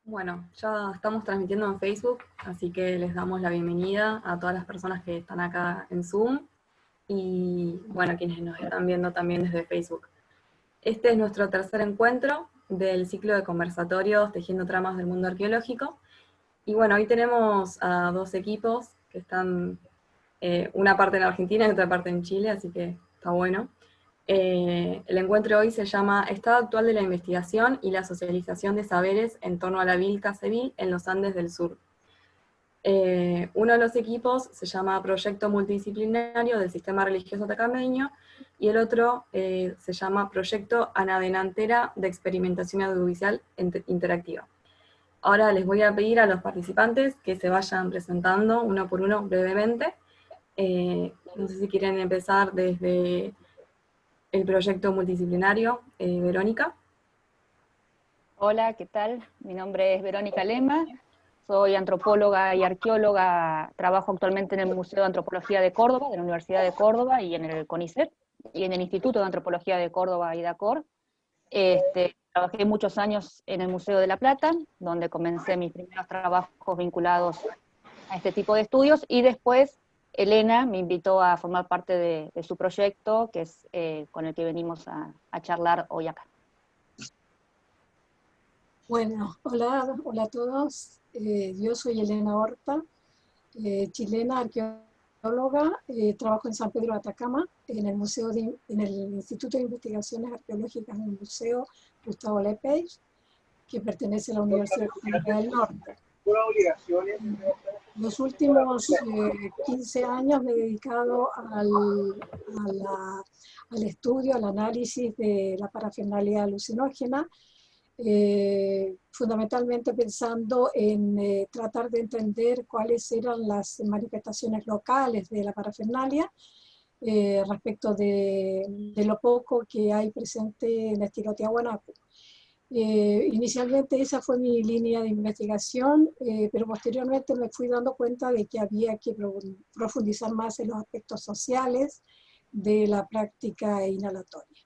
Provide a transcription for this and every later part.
Bueno, ya estamos transmitiendo en Facebook, así que les damos la bienvenida a todas las personas que están acá en Zoom y, bueno, quienes nos están viendo también desde Facebook. Este es nuestro tercer encuentro del ciclo de conversatorios Tejiendo Tramas del Mundo Arqueológico. Y bueno, hoy tenemos a dos equipos que están, una parte en Argentina y otra parte en Chile, así que está bueno. El encuentro hoy se llama Estado actual de la investigación y la socialización de saberes en torno a la Vilca Civil en los Andes del Sur. Uno de los equipos se llama Proyecto Multidisciplinario del Sistema Religioso Atacameño y el otro se llama Proyecto Anadenantera de Experimentación Audiovisual Interactiva. Ahora les voy a pedir a los participantes que se vayan presentando uno por uno brevemente. No sé si quieren empezar desde el proyecto multidisciplinario. Verónica. Hola, ¿qué tal? Mi nombre es Verónica Lema, soy antropóloga y arqueóloga, trabajo actualmente en el Museo de Antropología de Córdoba, de la Universidad de Córdoba, y en el CONICET, y en el Instituto de Antropología de Córdoba y DACOR. Trabajé muchos años en el Museo de La Plata, donde comencé mis primeros trabajos vinculados a este tipo de estudios, y después Elena me invitó a formar parte de su proyecto, que es con el que venimos a charlar hoy acá. Bueno, hola a todos. Yo soy Elena Horta, chilena, arqueóloga. Trabajo en San Pedro de Atacama, en el Instituto de Investigaciones Arqueológicas, en el Museo Gustavo Lepage, que pertenece a la Universidad Católica del Norte. Los últimos 15 años me he dedicado al estudio, al análisis de la parafernalia alucinógena, fundamentalmente pensando en tratar de entender cuáles eran las manifestaciones locales de la parafernalia respecto de lo poco que hay presente en estilo Tiahuanaco. Inicialmente esa fue mi línea de investigación, pero posteriormente me fui dando cuenta de que había que profundizar más en los aspectos sociales de la práctica inhalatoria.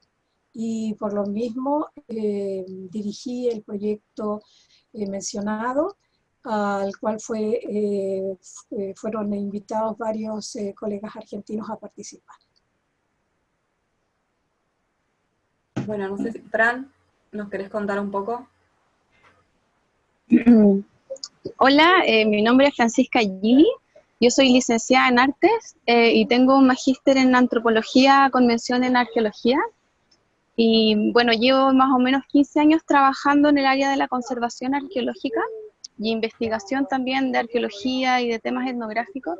Y por lo mismo dirigí el proyecto mencionado, al cual fueron invitados varios colegas argentinos a participar. Bueno, no sé si, Fran, ¿nos querés contar un poco? Hola, mi nombre es Francisca Gili, yo soy licenciada en Artes y tengo un magíster en Antropología con mención en Arqueología. Y bueno, llevo más o menos 15 años trabajando en el área de la conservación arqueológica y investigación también de arqueología y de temas etnográficos.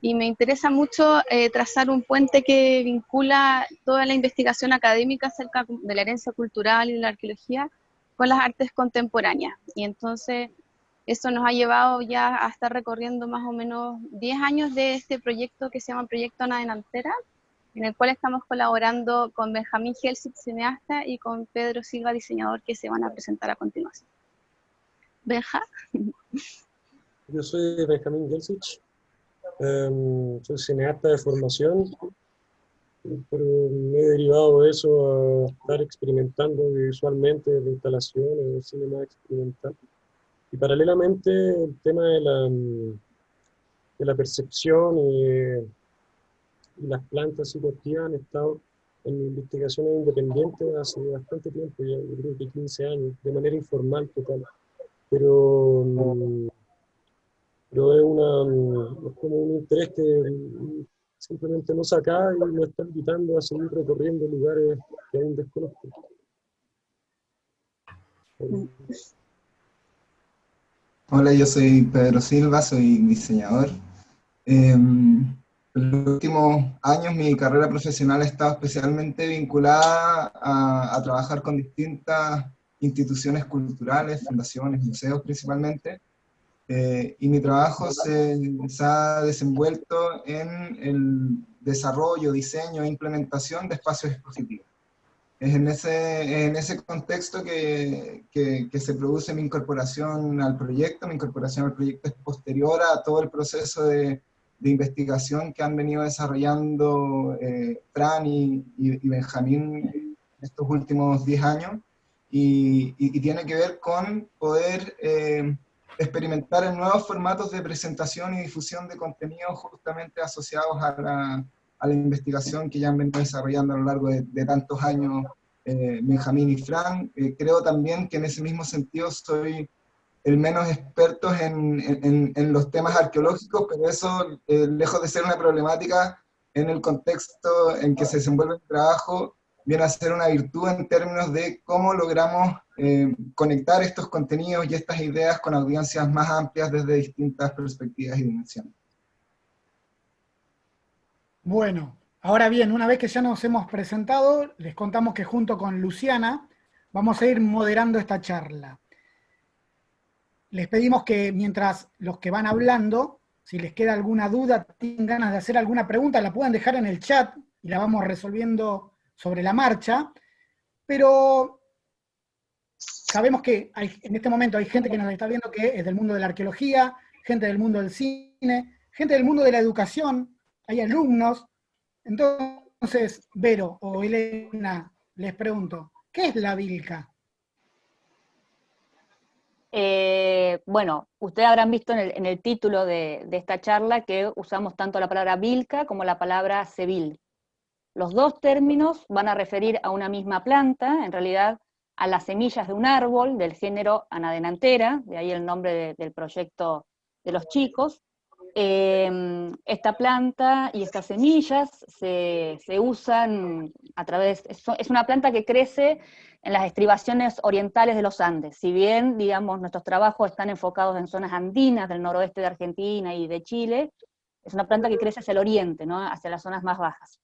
Y me interesa mucho trazar un puente que vincula toda la investigación académica acerca de la herencia cultural y la arqueología con las artes contemporáneas. Y entonces eso nos ha llevado ya a estar recorriendo más o menos 10 años de este proyecto que se llama Proyecto Anadenantera, en el cual estamos colaborando con Benjamín Helsit, cineasta, y con Pedro Silva, diseñador, que se van a presentar a continuación. Benja. Yo soy Benjamín Helsit, soy cineasta de formación, pero me he derivado de eso a estar experimentando visualmente de instalaciones, de cine más experimental. Y paralelamente el tema de la percepción y las plantas psicoactivas han estado en investigaciones independientes hace bastante tiempo, ya yo creo que 15 años, de manera informal total. Pero es como un interés que simplemente no se acaba y me está invitando a seguir recorriendo lugares que aún desconozco. Hola, yo soy Pedro Silva, soy diseñador. En los últimos años mi carrera profesional ha estado especialmente vinculada a trabajar con distintas instituciones culturales, fundaciones, museos principalmente, y mi trabajo se ha desenvuelto en el desarrollo, diseño e implementación de espacios expositivos. Es en ese contexto que se produce mi incorporación al proyecto. Mi incorporación al proyecto es posterior a todo el proceso de investigación que han venido desarrollando Fran y Benjamín estos últimos 10 años. y tiene que ver con poder experimentar en nuevos formatos de presentación y difusión de contenidos justamente asociados a la investigación que ya han venido desarrollando a lo largo de tantos años Benjamín y Fran. Creo también que en ese mismo sentido soy el menos experto en los temas arqueológicos, pero eso, lejos de ser una problemática en el contexto en que se desenvuelve el trabajo, viene a ser una virtud en términos de cómo logramos conectar estos contenidos y estas ideas con audiencias más amplias desde distintas perspectivas y dimensiones. Bueno, ahora bien, una vez que ya nos hemos presentado, les contamos que junto con Luciana vamos a ir moderando esta charla. Les pedimos que mientras los que van hablando, si les queda alguna duda, tienen ganas de hacer alguna pregunta, la puedan dejar en el chat y la vamos resolviendo sobre la marcha, pero sabemos que en este momento hay gente que nos está viendo que es del mundo de la arqueología, gente del mundo del cine, gente del mundo de la educación, hay alumnos. Entonces, Vero o Elena, les pregunto, ¿qué es la Vilca? Bueno, ustedes habrán visto en el título de esta charla que usamos tanto la palabra Vilca como la palabra Sevil. Los dos términos van a referir a una misma planta, en realidad a las semillas de un árbol del género Anadenanthera, de ahí el nombre del proyecto de los chicos. Esta planta y estas semillas se usan a través, es una planta que crece en las estribaciones orientales de los Andes. Si bien, digamos, nuestros trabajos están enfocados en zonas andinas del noroeste de Argentina y de Chile, es una planta que crece hacia el oriente, ¿no? Hacia las zonas más bajas.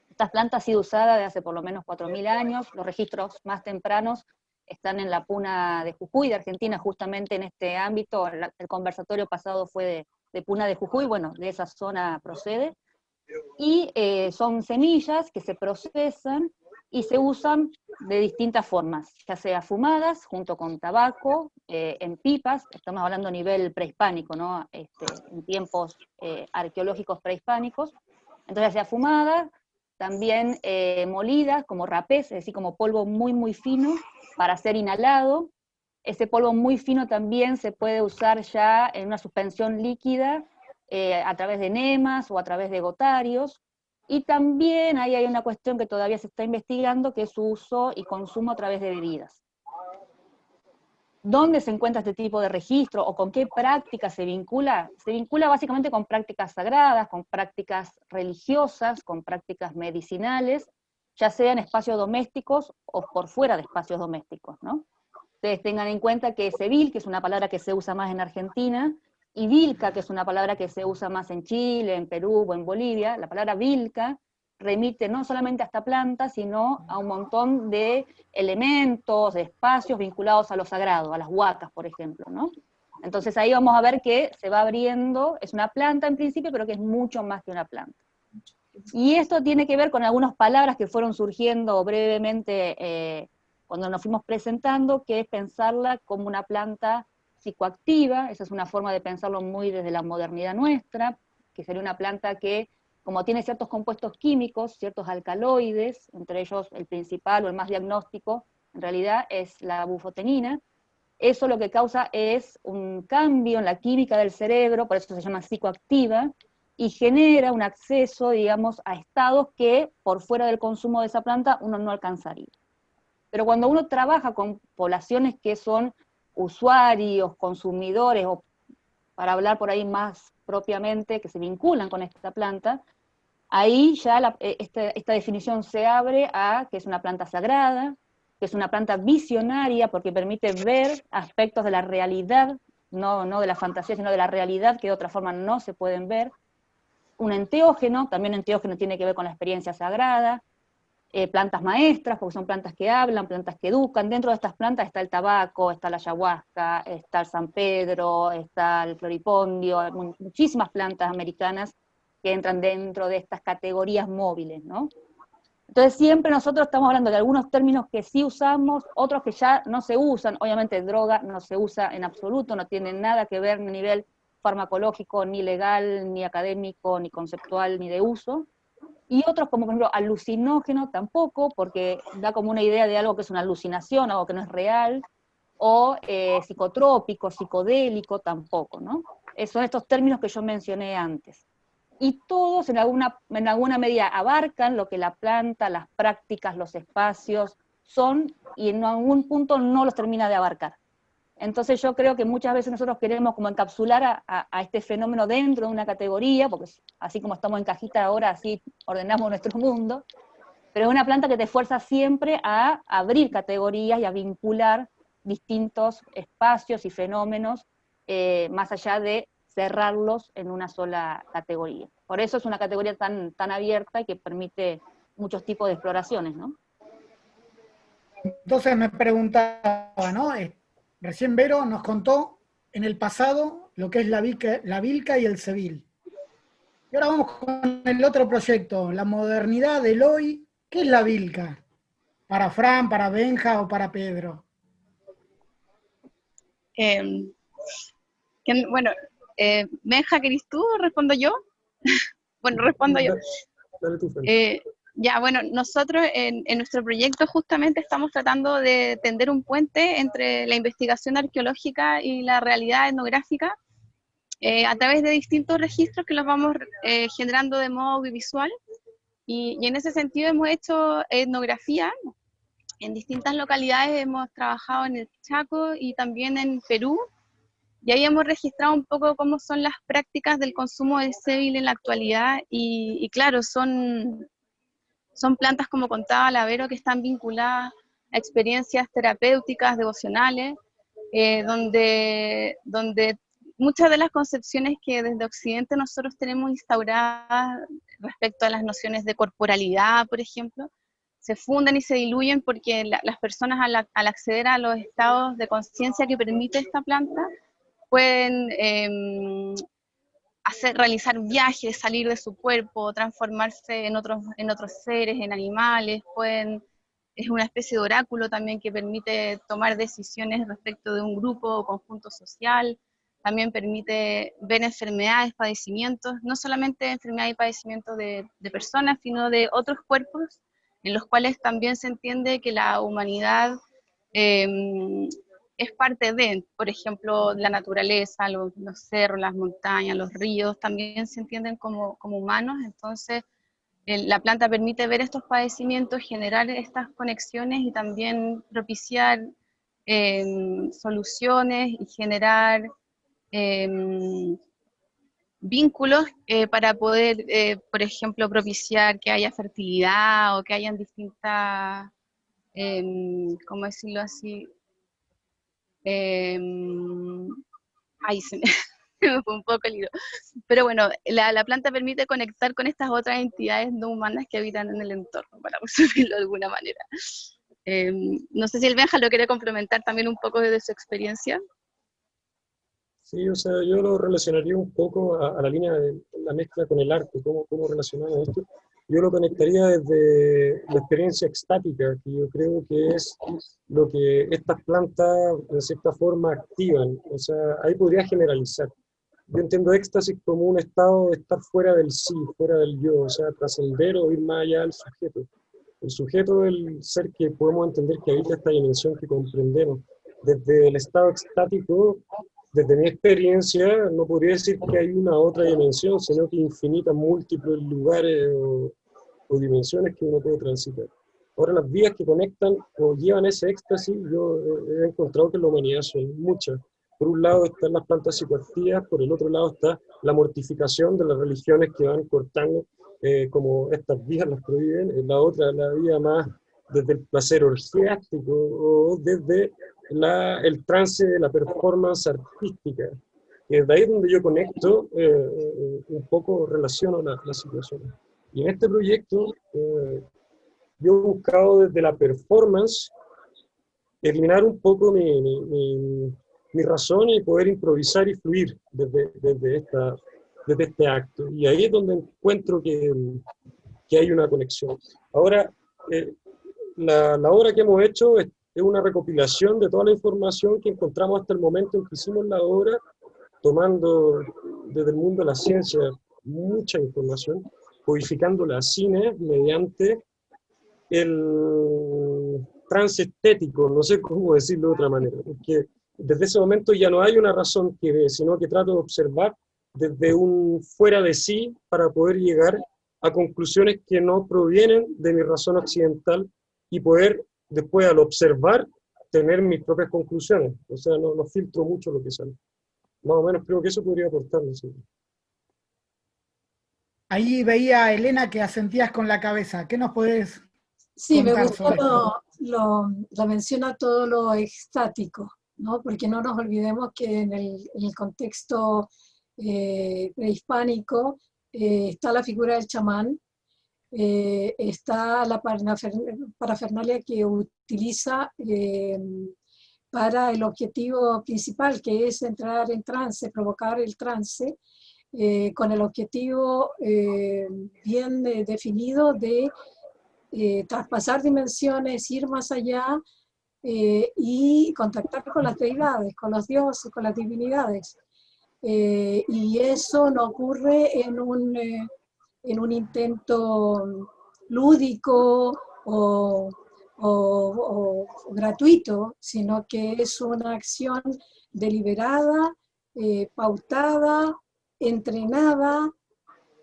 Esta planta ha sido usada desde hace por lo menos 4.000 años, los registros más tempranos están en la Puna de Jujuy, de Argentina, justamente en este ámbito. El conversatorio pasado fue de Puna de Jujuy, bueno, de esa zona procede, y son semillas que se procesan y se usan de distintas formas, ya sea fumadas, junto con tabaco, en pipas, estamos hablando a nivel prehispánico, ¿no? En tiempos arqueológicos prehispánicos, entonces ya sea fumada, también molidas como rapés, es decir, como polvo muy muy fino para ser inhalado. Ese polvo muy fino también se puede usar ya en una suspensión líquida a través de enemas o a través de gotarios, y también ahí hay una cuestión que todavía se está investigando, que es su uso y consumo a través de bebidas. ¿Dónde se encuentra este tipo de registro o con qué prácticas se vincula? Se vincula básicamente con prácticas sagradas, con prácticas religiosas, con prácticas medicinales, ya sea en espacios domésticos o por fuera de espacios domésticos, ¿no? Ustedes tengan en cuenta que sevil, que es una palabra que se usa más en Argentina, y vilca, que es una palabra que se usa más en Chile, en Perú o en Bolivia, la palabra vilca remite no solamente a esta planta, sino a un montón de elementos, de espacios vinculados a lo sagrado, a las huacas, por ejemplo, ¿no? Entonces ahí vamos a ver que se va abriendo, es una planta en principio, pero que es mucho más que una planta. Y esto tiene que ver con algunas palabras que fueron surgiendo brevemente cuando nos fuimos presentando, que es pensarla como una planta psicoactiva. Esa es una forma de pensarlo muy desde la modernidad nuestra, que sería una planta que, como tiene ciertos compuestos químicos, ciertos alcaloides, entre ellos el principal o el más diagnóstico, en realidad es la bufotenina, eso lo que causa es un cambio en la química del cerebro, por eso se llama psicoactiva, y genera un acceso, digamos, a estados que por fuera del consumo de esa planta uno no alcanzaría. Pero cuando uno trabaja con poblaciones que son usuarios, consumidores, o para hablar por ahí más propiamente, que se vinculan con esta planta, ahí ya esta definición se abre a que es una planta sagrada, que es una planta visionaria, porque permite ver aspectos de la realidad, no de la fantasía, sino de la realidad que de otra forma no se pueden ver. Un enteógeno, también enteógeno tiene que ver con la experiencia sagrada, plantas maestras, porque son plantas que hablan, plantas que educan. Dentro de estas plantas está el tabaco, está la ayahuasca, está el San Pedro, está el floripondio, hay muchísimas plantas americanas que entran dentro de estas categorías móviles, ¿no? Entonces siempre nosotros estamos hablando de algunos términos que sí usamos, otros que ya no se usan. Obviamente droga no se usa en absoluto, no tiene nada que ver ni a nivel farmacológico, ni legal, ni académico, ni conceptual, ni de uso. y otros como por ejemplo alucinógeno tampoco, porque da como una idea de algo que es una alucinación, algo que no es real, o psicotrópico, psicodélico tampoco, ¿no? Son estos términos que yo mencioné antes. Y todos en alguna medida abarcan lo que la planta, las prácticas, los espacios son, y en algún punto no los termina de abarcar. Entonces yo creo que muchas veces nosotros queremos como encapsular a este fenómeno dentro de una categoría, porque así como estamos en cajita ahora, así ordenamos nuestro mundo, pero es una planta que te fuerza siempre a abrir categorías y a vincular distintos espacios y fenómenos, más allá de cerrarlos en una sola categoría. Por eso es una categoría tan abierta y que permite muchos tipos de exploraciones, ¿no? Entonces me preguntaba, ¿no? Recién Vero nos contó en el pasado lo que es la Vilca y el Sevil. Y ahora vamos con el otro proyecto, la modernidad del hoy. ¿Qué es la Vilca? Para Fran, para Benja o para Pedro. Bueno, Benja, ¿querés tú o respondo yo? Bueno, respondo yo. Dale tú, Fran. Ya, bueno, nosotros en nuestro proyecto justamente estamos tratando de tender un puente entre la investigación arqueológica y la realidad etnográfica a través de distintos registros que los vamos generando de modo audiovisual. Y en ese sentido hemos hecho etnografía en distintas localidades, hemos trabajado en el Chaco y también en Perú, y ahí hemos registrado un poco cómo son las prácticas del consumo de Sevil en la actualidad, y claro, son plantas, como contaba la Vero, que están vinculadas a experiencias terapéuticas, devocionales, donde muchas de las concepciones que desde Occidente nosotros tenemos instauradas respecto a las nociones de corporalidad, por ejemplo, se funden y se diluyen porque las personas al acceder a los estados de conciencia que permite esta planta, pueden realizar viajes, salir de su cuerpo, transformarse en otros seres, en animales, es una especie de oráculo también que permite tomar decisiones respecto de un grupo o conjunto social, también permite ver enfermedades, padecimientos, no solamente enfermedades y padecimientos de personas, sino de otros cuerpos, en los cuales también se entiende que la humanidad es parte de, por ejemplo, la naturaleza, los cerros, las montañas, los ríos, también se entienden como humanos. Entonces la planta permite ver estos padecimientos, generar estas conexiones y también propiciar soluciones y generar vínculos para poder, por ejemplo, propiciar que haya fertilidad o que hayan distintas, ¿cómo decirlo así? Ahí se me fue un poco el hilo. Pero bueno, la planta permite conectar con estas otras entidades no humanas que habitan en el entorno, para resumirlo de alguna manera. No sé si el Benja lo quiere complementar también un poco desde su experiencia. Sí, o sea, yo lo relacionaría un poco a la línea de la mezcla con el arte, cómo relacionamos esto. Yo lo conectaría desde la experiencia extática, que yo creo que es lo que estas plantas, de cierta forma, activan. O sea, ahí podría generalizar. Yo entiendo éxtasis como un estado de estar fuera del sí, fuera del yo, o sea, trascender o ir más allá del sujeto. El sujeto es el ser que podemos entender que habita esta dimensión que comprendemos. Desde el estado extático, desde mi experiencia, no podría decir que hay una otra dimensión, sino que infinitas, múltiples lugares o dimensiones que uno puede transitar. Ahora, las vías que conectan o llevan ese éxtasis, yo he encontrado que en la humanidad son muchas. Por un lado están las plantas psicoactivas, por el otro lado está la mortificación de las religiones que van cortando, como estas vías las prohíben. La otra, la vía más desde el placer orgiástico o desde el trance de la performance artística. Y de ahí es donde yo conecto, un poco relaciono la situación. Y en este proyecto, yo he buscado desde la performance eliminar un poco mi razón y poder improvisar y fluir desde este acto. Y ahí es donde encuentro que hay una conexión. Ahora, la obra que hemos hecho es una recopilación de toda la información que encontramos hasta el momento en que hicimos la obra, tomando desde el mundo de la ciencia mucha información, codificando la cine mediante el trance estético, no sé cómo decirlo de otra manera, porque desde ese momento ya no hay una razón que ve, sino que trato de observar desde un fuera de sí para poder llegar a conclusiones que no provienen de mi razón occidental y poder después al observar tener mis propias conclusiones. O sea, no filtro mucho lo que sale. Más o menos creo que eso podría aportarme. ¿Sí? Ahí veía a Elena que asentías con la cabeza. ¿Qué nos podés Sí, me contar gustó sobre esto? la mención a todo lo estático, ¿no? Porque no nos olvidemos que en el contexto prehispánico está la figura del chamán, está la parafernalia que utiliza para el objetivo principal, que es entrar en trance, provocar el trance, con el objetivo bien definido de traspasar dimensiones, ir más allá y contactar con las deidades, con los dioses, con las divinidades. Y eso no ocurre en un intento lúdico o gratuito, sino que es una acción deliberada, pautada, entrenada,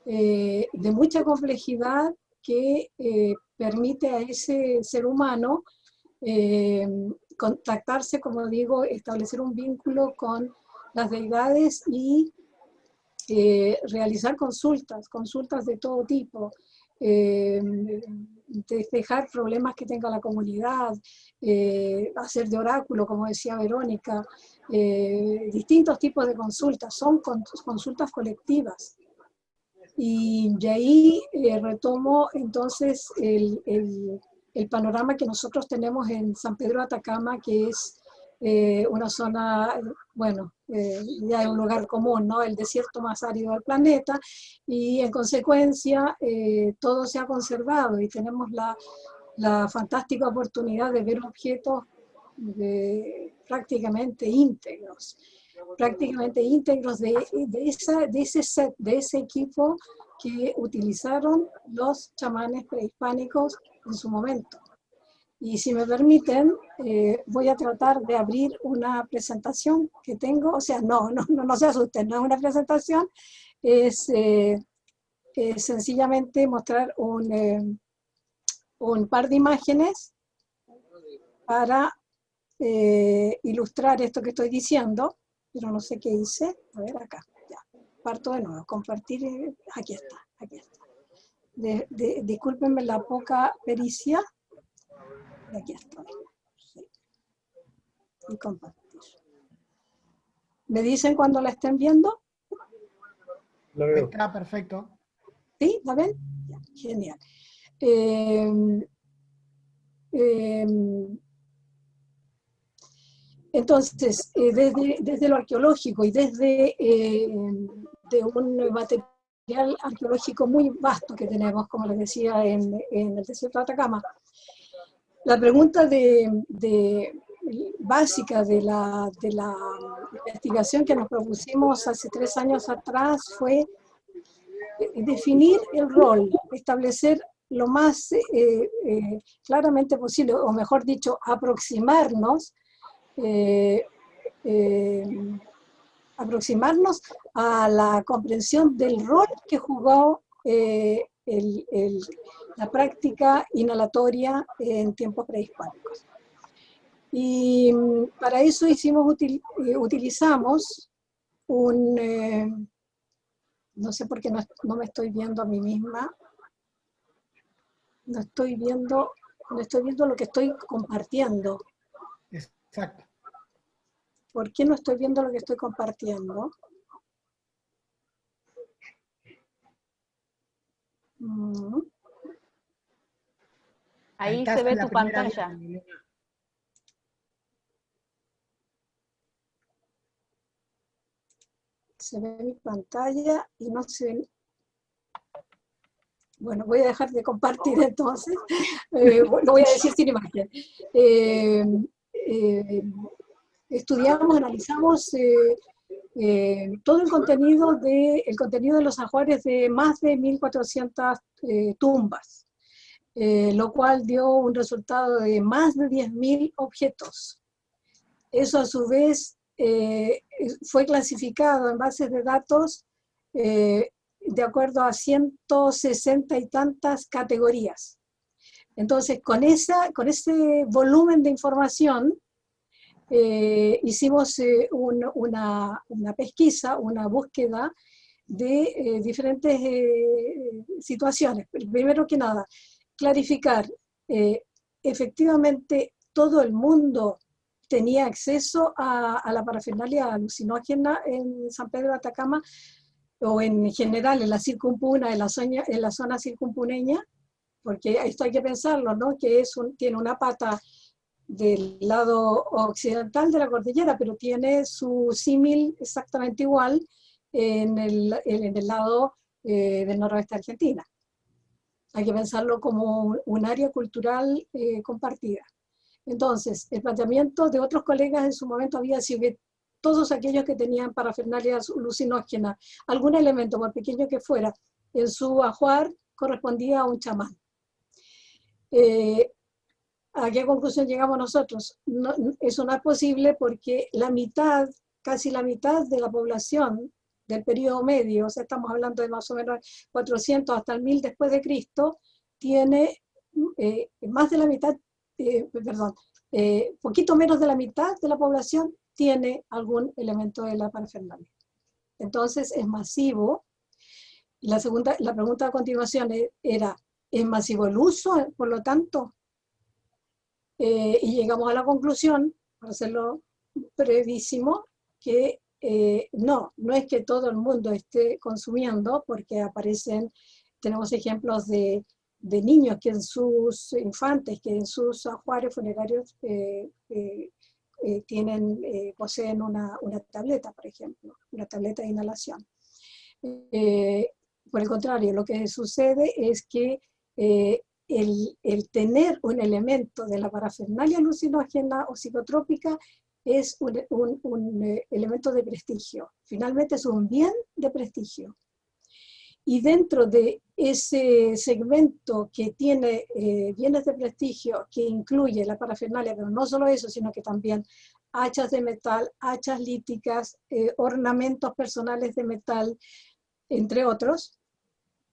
de mucha complejidad que permite a ese ser humano contactarse, como digo, establecer un vínculo con las deidades y realizar consultas de todo tipo, despejar problemas que tenga la comunidad, hacer de oráculo, como decía Verónica, distintos tipos de consultas, son consultas colectivas. Y de ahí retomo entonces el panorama que nosotros tenemos en San Pedro de Atacama, que es una zona, bueno, ya es un lugar común, ¿no? El desierto más árido del planeta, y en consecuencia todo se ha conservado y tenemos la fantástica oportunidad de ver objetos prácticamente íntegros de ese equipo que utilizaron los chamanes prehispánicos en su momento. Y si me permiten, voy a tratar de abrir una presentación que tengo, o sea, no se asusten, no es una presentación, es sencillamente mostrar un par de imágenes para ilustrar esto que estoy diciendo, pero no sé qué hice. A ver, acá, ya. Parto de nuevo, compartir, aquí está. Discúlpenme la poca pericia. Y aquí estoy. Sí. Y compartir. ¿Me dicen cuando la estén viendo? La veo. Está perfecto. ¿Sí? ¿La ven? Ya, genial. Entonces, desde lo arqueológico y desde de un material arqueológico muy vasto que tenemos, como les decía, en el desierto de Atacama, la pregunta básica de la investigación que nos propusimos hace 3 años atrás fue definir el rol, establecer lo más claramente posible, o mejor dicho, aproximarnos a la comprensión del rol que jugó la práctica inhalatoria en tiempos prehispánicos. Y para eso utilizamos no sé por qué no me estoy viendo a mí misma, no estoy viendo lo que estoy compartiendo. Exacto. ¿Por qué no estoy viendo lo que estoy compartiendo? Ahí se ve tu pantalla. Se ve mi pantalla y no se ve. Bueno, voy a dejar de compartir entonces. Lo voy a decir sin imagen. Estudiamos, analizamos todo el contenido de los ajuares de más de 1.400 tumbas, lo cual dio un resultado de más de 10.000 objetos. Eso a su vez fue clasificado en bases de datos de acuerdo a 160 y tantas categorías. Entonces, con ese volumen de información, hicimos una pesquisa, una búsqueda de diferentes situaciones. Primero que nada, clarificar, efectivamente todo el mundo tenía acceso a la parafernalia alucinógena en San Pedro de Atacama, o en general en la circumpuna, en la zona circumpuneña, porque esto hay que pensarlo, ¿no? Que tiene una pata del lado occidental de la cordillera, pero tiene su símil exactamente igual en el lado del noroeste de Argentina. Hay que pensarlo como un área cultural compartida. Entonces, el planteamiento de otros colegas en su momento había sido que todos aquellos que tenían parafernalia alucinógena, algún elemento, por pequeño que fuera, en su ajuar correspondía a un chamán. ¿A qué conclusión llegamos nosotros? No, eso no es posible porque casi la mitad de la población del periodo medio, o sea, estamos hablando de más o menos 400 hasta el 1000 después de Cristo, tiene más de la mitad, poquito menos de la mitad de la población tiene algún elemento de la parafernalia. Entonces es masivo. La pregunta a continuación era, ¿es masivo el uso, por lo tanto? Y llegamos a la conclusión, para hacerlo brevísimo, que no es que todo el mundo esté consumiendo, porque tenemos ejemplos de niños que en sus infantes, que en sus ajuares funerarios poseen una tableta, por ejemplo, una tableta de inhalación. Por el contrario, lo que sucede es que el tener un elemento de la parafernalia alucinógena o psicotrópica es un elemento de prestigio. Finalmente es un bien de prestigio. Y dentro de ese segmento que tiene bienes de prestigio, que incluye la parafernalia, pero no solo eso, sino que también hachas de metal, hachas líticas, ornamentos personales de metal, entre otros,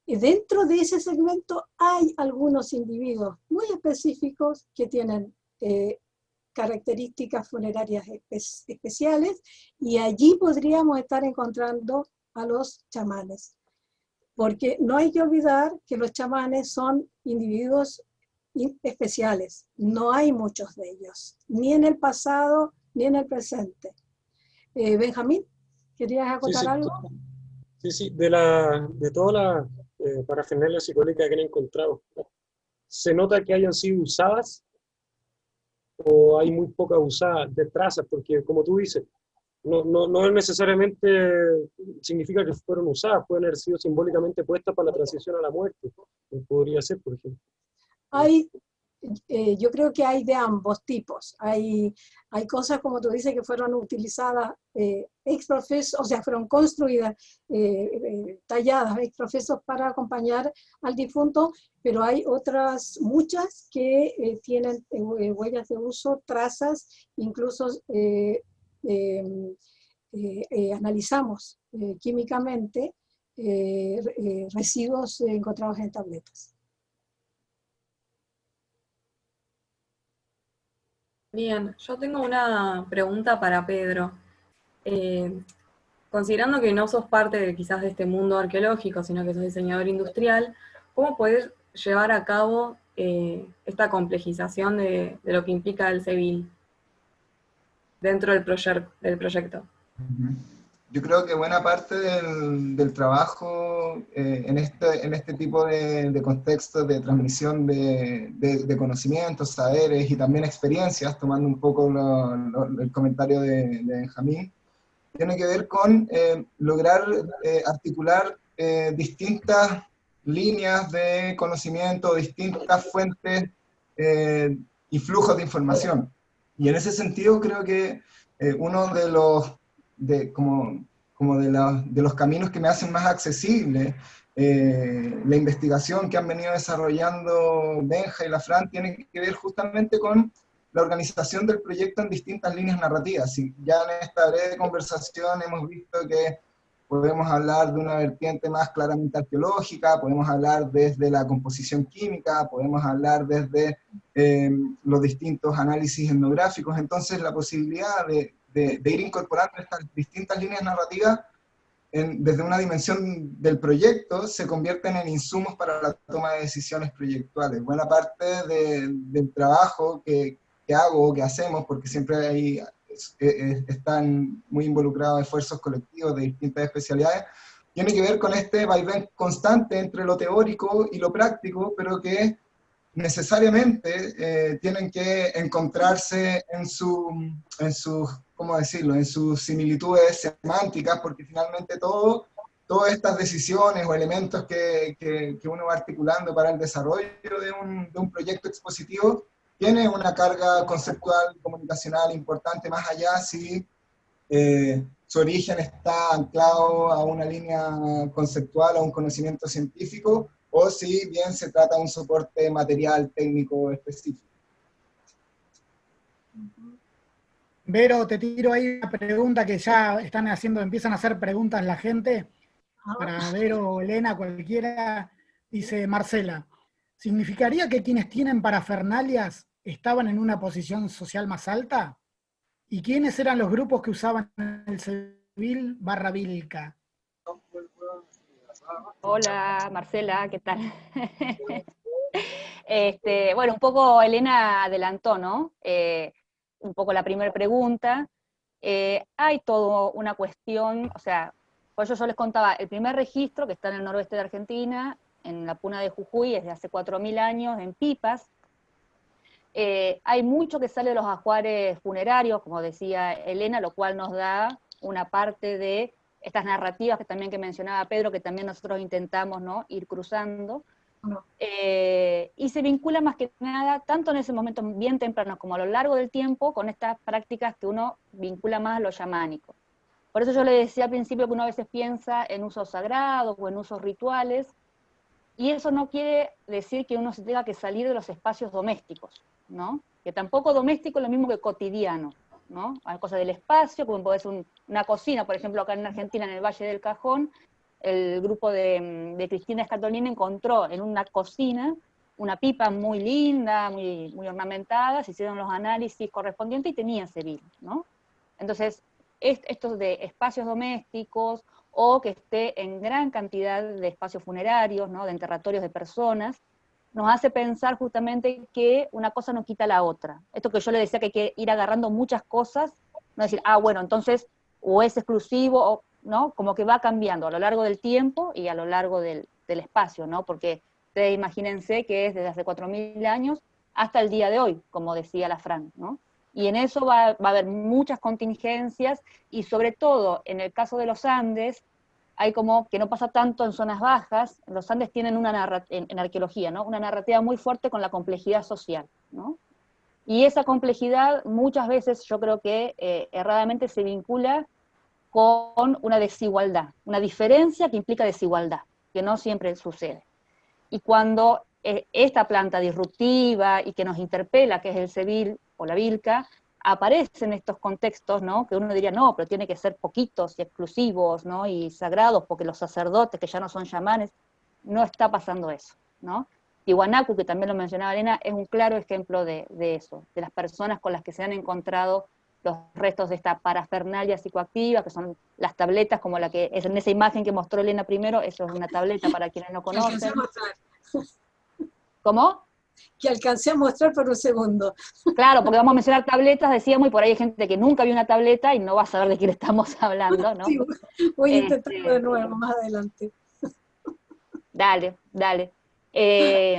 y dentro de ese segmento hay algunos individuos muy específicos que tienen características funerarias especiales, y allí podríamos estar encontrando a los chamanes. Porque no hay que olvidar que los chamanes son individuos especiales. No hay muchos de ellos, ni en el pasado ni en el presente. Benjamín, ¿querías acotar algo? Sí, de toda la parafernalia psicodélica que han encontrado, ¿se nota que hayan sido usadas o hay muy pocas usadas de trazas? Porque como tú dices, no necesariamente significa que fueron usadas, pueden haber sido simbólicamente puestas para la transición a la muerte. Podría ser, por ejemplo. Yo creo que hay de ambos tipos. Hay cosas, como tú dices, que fueron utilizadas ex profeso, o sea, fueron construidas, talladas ex profeso para acompañar al difunto, pero hay otras muchas que tienen huellas de uso, trazas, incluso analizamos químicamente residuos encontrados en tabletas. Bien, yo tengo una pregunta para Pedro. Considerando que no sos parte quizás de este mundo arqueológico, sino que sos diseñador industrial, ¿cómo podés llevar a cabo esta complejización de lo que implica el CEBIL dentro del proyecto? Yo creo que buena parte del trabajo en este tipo de contextos de transmisión de conocimientos, saberes y también experiencias, tomando un poco el comentario de Benjamín, tiene que ver con lograr articular distintas líneas de conocimiento, distintas fuentes y flujos de información. Y en ese sentido creo que uno de los, como como de los caminos que me hacen más accesible la investigación que han venido desarrollando Benja y la Fran tiene que ver justamente con la organización del proyecto en distintas líneas narrativas. Y ya en esta breve conversación hemos visto que podemos hablar de una vertiente más claramente arqueológica, podemos hablar desde la composición química, podemos hablar desde los distintos análisis etnográficos. Entonces la posibilidad de ir incorporando estas distintas líneas narrativas desde una dimensión del proyecto se convierten en insumos para la toma de decisiones proyectuales. Buena parte del trabajo que hago, que hacemos, porque siempre hay, están muy involucrados esfuerzos colectivos de distintas especialidades, tiene que ver con este vaivén constante entre lo teórico y lo práctico, pero que necesariamente tienen que encontrarse en sus, ¿cómo decirlo?, en sus similitudes semánticas, porque finalmente todas estas decisiones o elementos que uno va articulando para el desarrollo de un proyecto expositivo tiene una carga conceptual, comunicacional importante, más allá si su origen está anclado a una línea conceptual, a un conocimiento científico, o si bien se trata de un soporte material técnico específico. Vero, te tiro ahí una pregunta que ya empiezan a hacer preguntas la gente, para Vero o Elena, cualquiera. Dice Marcela, ¿significaría que quienes tienen parafernalias estaban en una posición social más alta? ¿Y quiénes eran los grupos que usaban el Sevil/Vilca? Hola, Marcela, ¿qué tal? Bueno, un poco Elena adelantó, ¿no? Un poco la primera pregunta. Hay todo una cuestión, o sea, por eso yo les contaba, el primer registro que está en el noroeste de Argentina, en la Puna de Jujuy, es de hace 4.000 años, en Pipas. Hay mucho que sale de los ajuares funerarios, como decía Elena, lo cual nos da una parte de estas narrativas que mencionaba Pedro, que también nosotros intentamos, ¿no?, ir cruzando. Y se vincula más que nada, tanto en ese momento bien temprano como a lo largo del tiempo, con estas prácticas que uno vincula más a lo chamánico. Por eso yo le decía al principio que uno a veces piensa en usos sagrados o en usos rituales, y eso no quiere decir que uno se tenga que salir de los espacios domésticos, ¿no? Que tampoco doméstico es lo mismo que cotidiano, ¿no? Hay cosas del espacio, como puede ser una cocina, por ejemplo, acá en Argentina, en el Valle del Cajón, el grupo de Cristina Scatolini encontró en una cocina una pipa muy linda, muy, muy ornamentada, se hicieron los análisis correspondientes y tenía Sevil, ¿no? Entonces, estos de espacios domésticos, o que esté en gran cantidad de espacios funerarios, ¿no?, de enterratorios de personas, nos hace pensar justamente que una cosa no quita la otra. Esto que yo le decía, que hay que ir agarrando muchas cosas, no decir, bueno, entonces, o es exclusivo, o ¿no? Como que va cambiando a lo largo del tiempo y a lo largo del espacio, ¿no? Porque ustedes imagínense que es desde hace 4.000 años hasta el día de hoy, como decía la Fran, ¿no? Y en eso va a haber muchas contingencias, y sobre todo en el caso de los Andes, hay como que no pasa tanto en zonas bajas. Los Andes tienen en arqueología, ¿no?, una narrativa muy fuerte con la complejidad social, ¿no? Y esa complejidad muchas veces yo creo que erradamente se vincula con una desigualdad, una diferencia que implica desigualdad, que no siempre sucede. Y cuando esta planta disruptiva y que nos interpela, que es el Sevil o la Vilca, aparece en estos contextos, ¿no?, que uno diría, no, pero tiene que ser poquitos y exclusivos, ¿no?, y sagrados, porque los sacerdotes, que ya no son chamanes, no está pasando eso, ¿no? Tiwanaku, que también lo mencionaba Elena, es un claro ejemplo de eso, de las personas con las que se han encontrado los restos de esta parafernalia psicoactiva, que son las tabletas, como la que es en esa imagen que mostró Elena primero. Eso es una tableta para quienes no conocen. ¿Cómo? Que alcancé a mostrar por un segundo. Claro, porque vamos a mencionar tabletas, decíamos, y por ahí hay gente que nunca vio una tableta y no va a saber de quién estamos hablando, ¿no? Sí, voy a intentarlo de nuevo más adelante. Dale.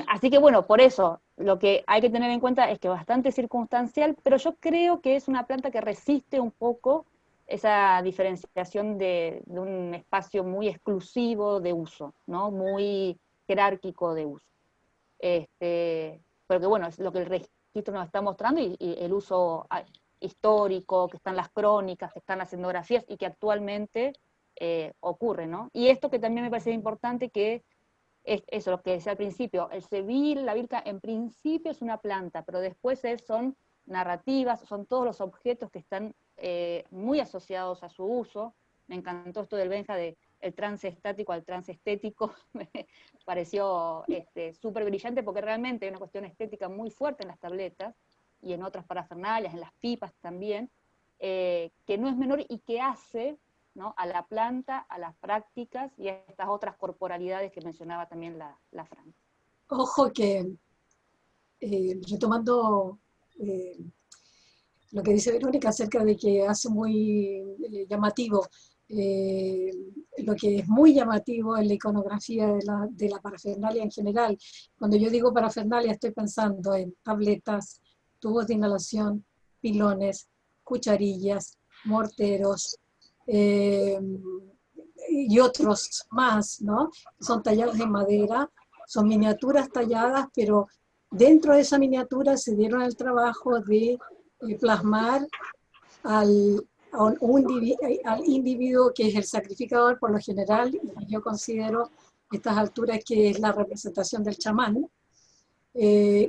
Así que bueno, por eso, lo que hay que tener en cuenta es que es bastante circunstancial, pero yo creo que es una planta que resiste un poco esa diferenciación de un espacio muy exclusivo de uso, ¿no?, muy jerárquico de uso. Porque bueno, es lo que el registro nos está mostrando, y el uso histórico, que están las crónicas, que están las etnografías, y que actualmente ocurre, ¿no? Y esto que también me parece importante, que es eso, lo que decía al principio, el sebil, la vilca, en principio es una planta, pero después son narrativas, son todos los objetos que están muy asociados a su uso. Me encantó esto del Benja de el trance estático al trance estético, me pareció súper brillante, porque realmente hay una cuestión estética muy fuerte en las tabletas, y en otras parafernalias, en las pipas también, que no es menor y que hace, ¿no?, a la planta, a las prácticas y a estas otras corporalidades que mencionaba también la Fran. Ojo que, retomando lo que dice Verónica acerca de que hace muy llamativo, lo que es muy llamativo en la iconografía de la parafernalia en general. Cuando yo digo parafernalia estoy pensando en tabletas, tubos de inhalación, pilones, cucharillas, morteros, y otros más, ¿no? Son tallados en madera, son miniaturas talladas, pero dentro de esa miniatura se dieron el trabajo de plasmar al individuo que es el sacrificador por lo general, y yo considero a estas alturas que es la representación del chamán,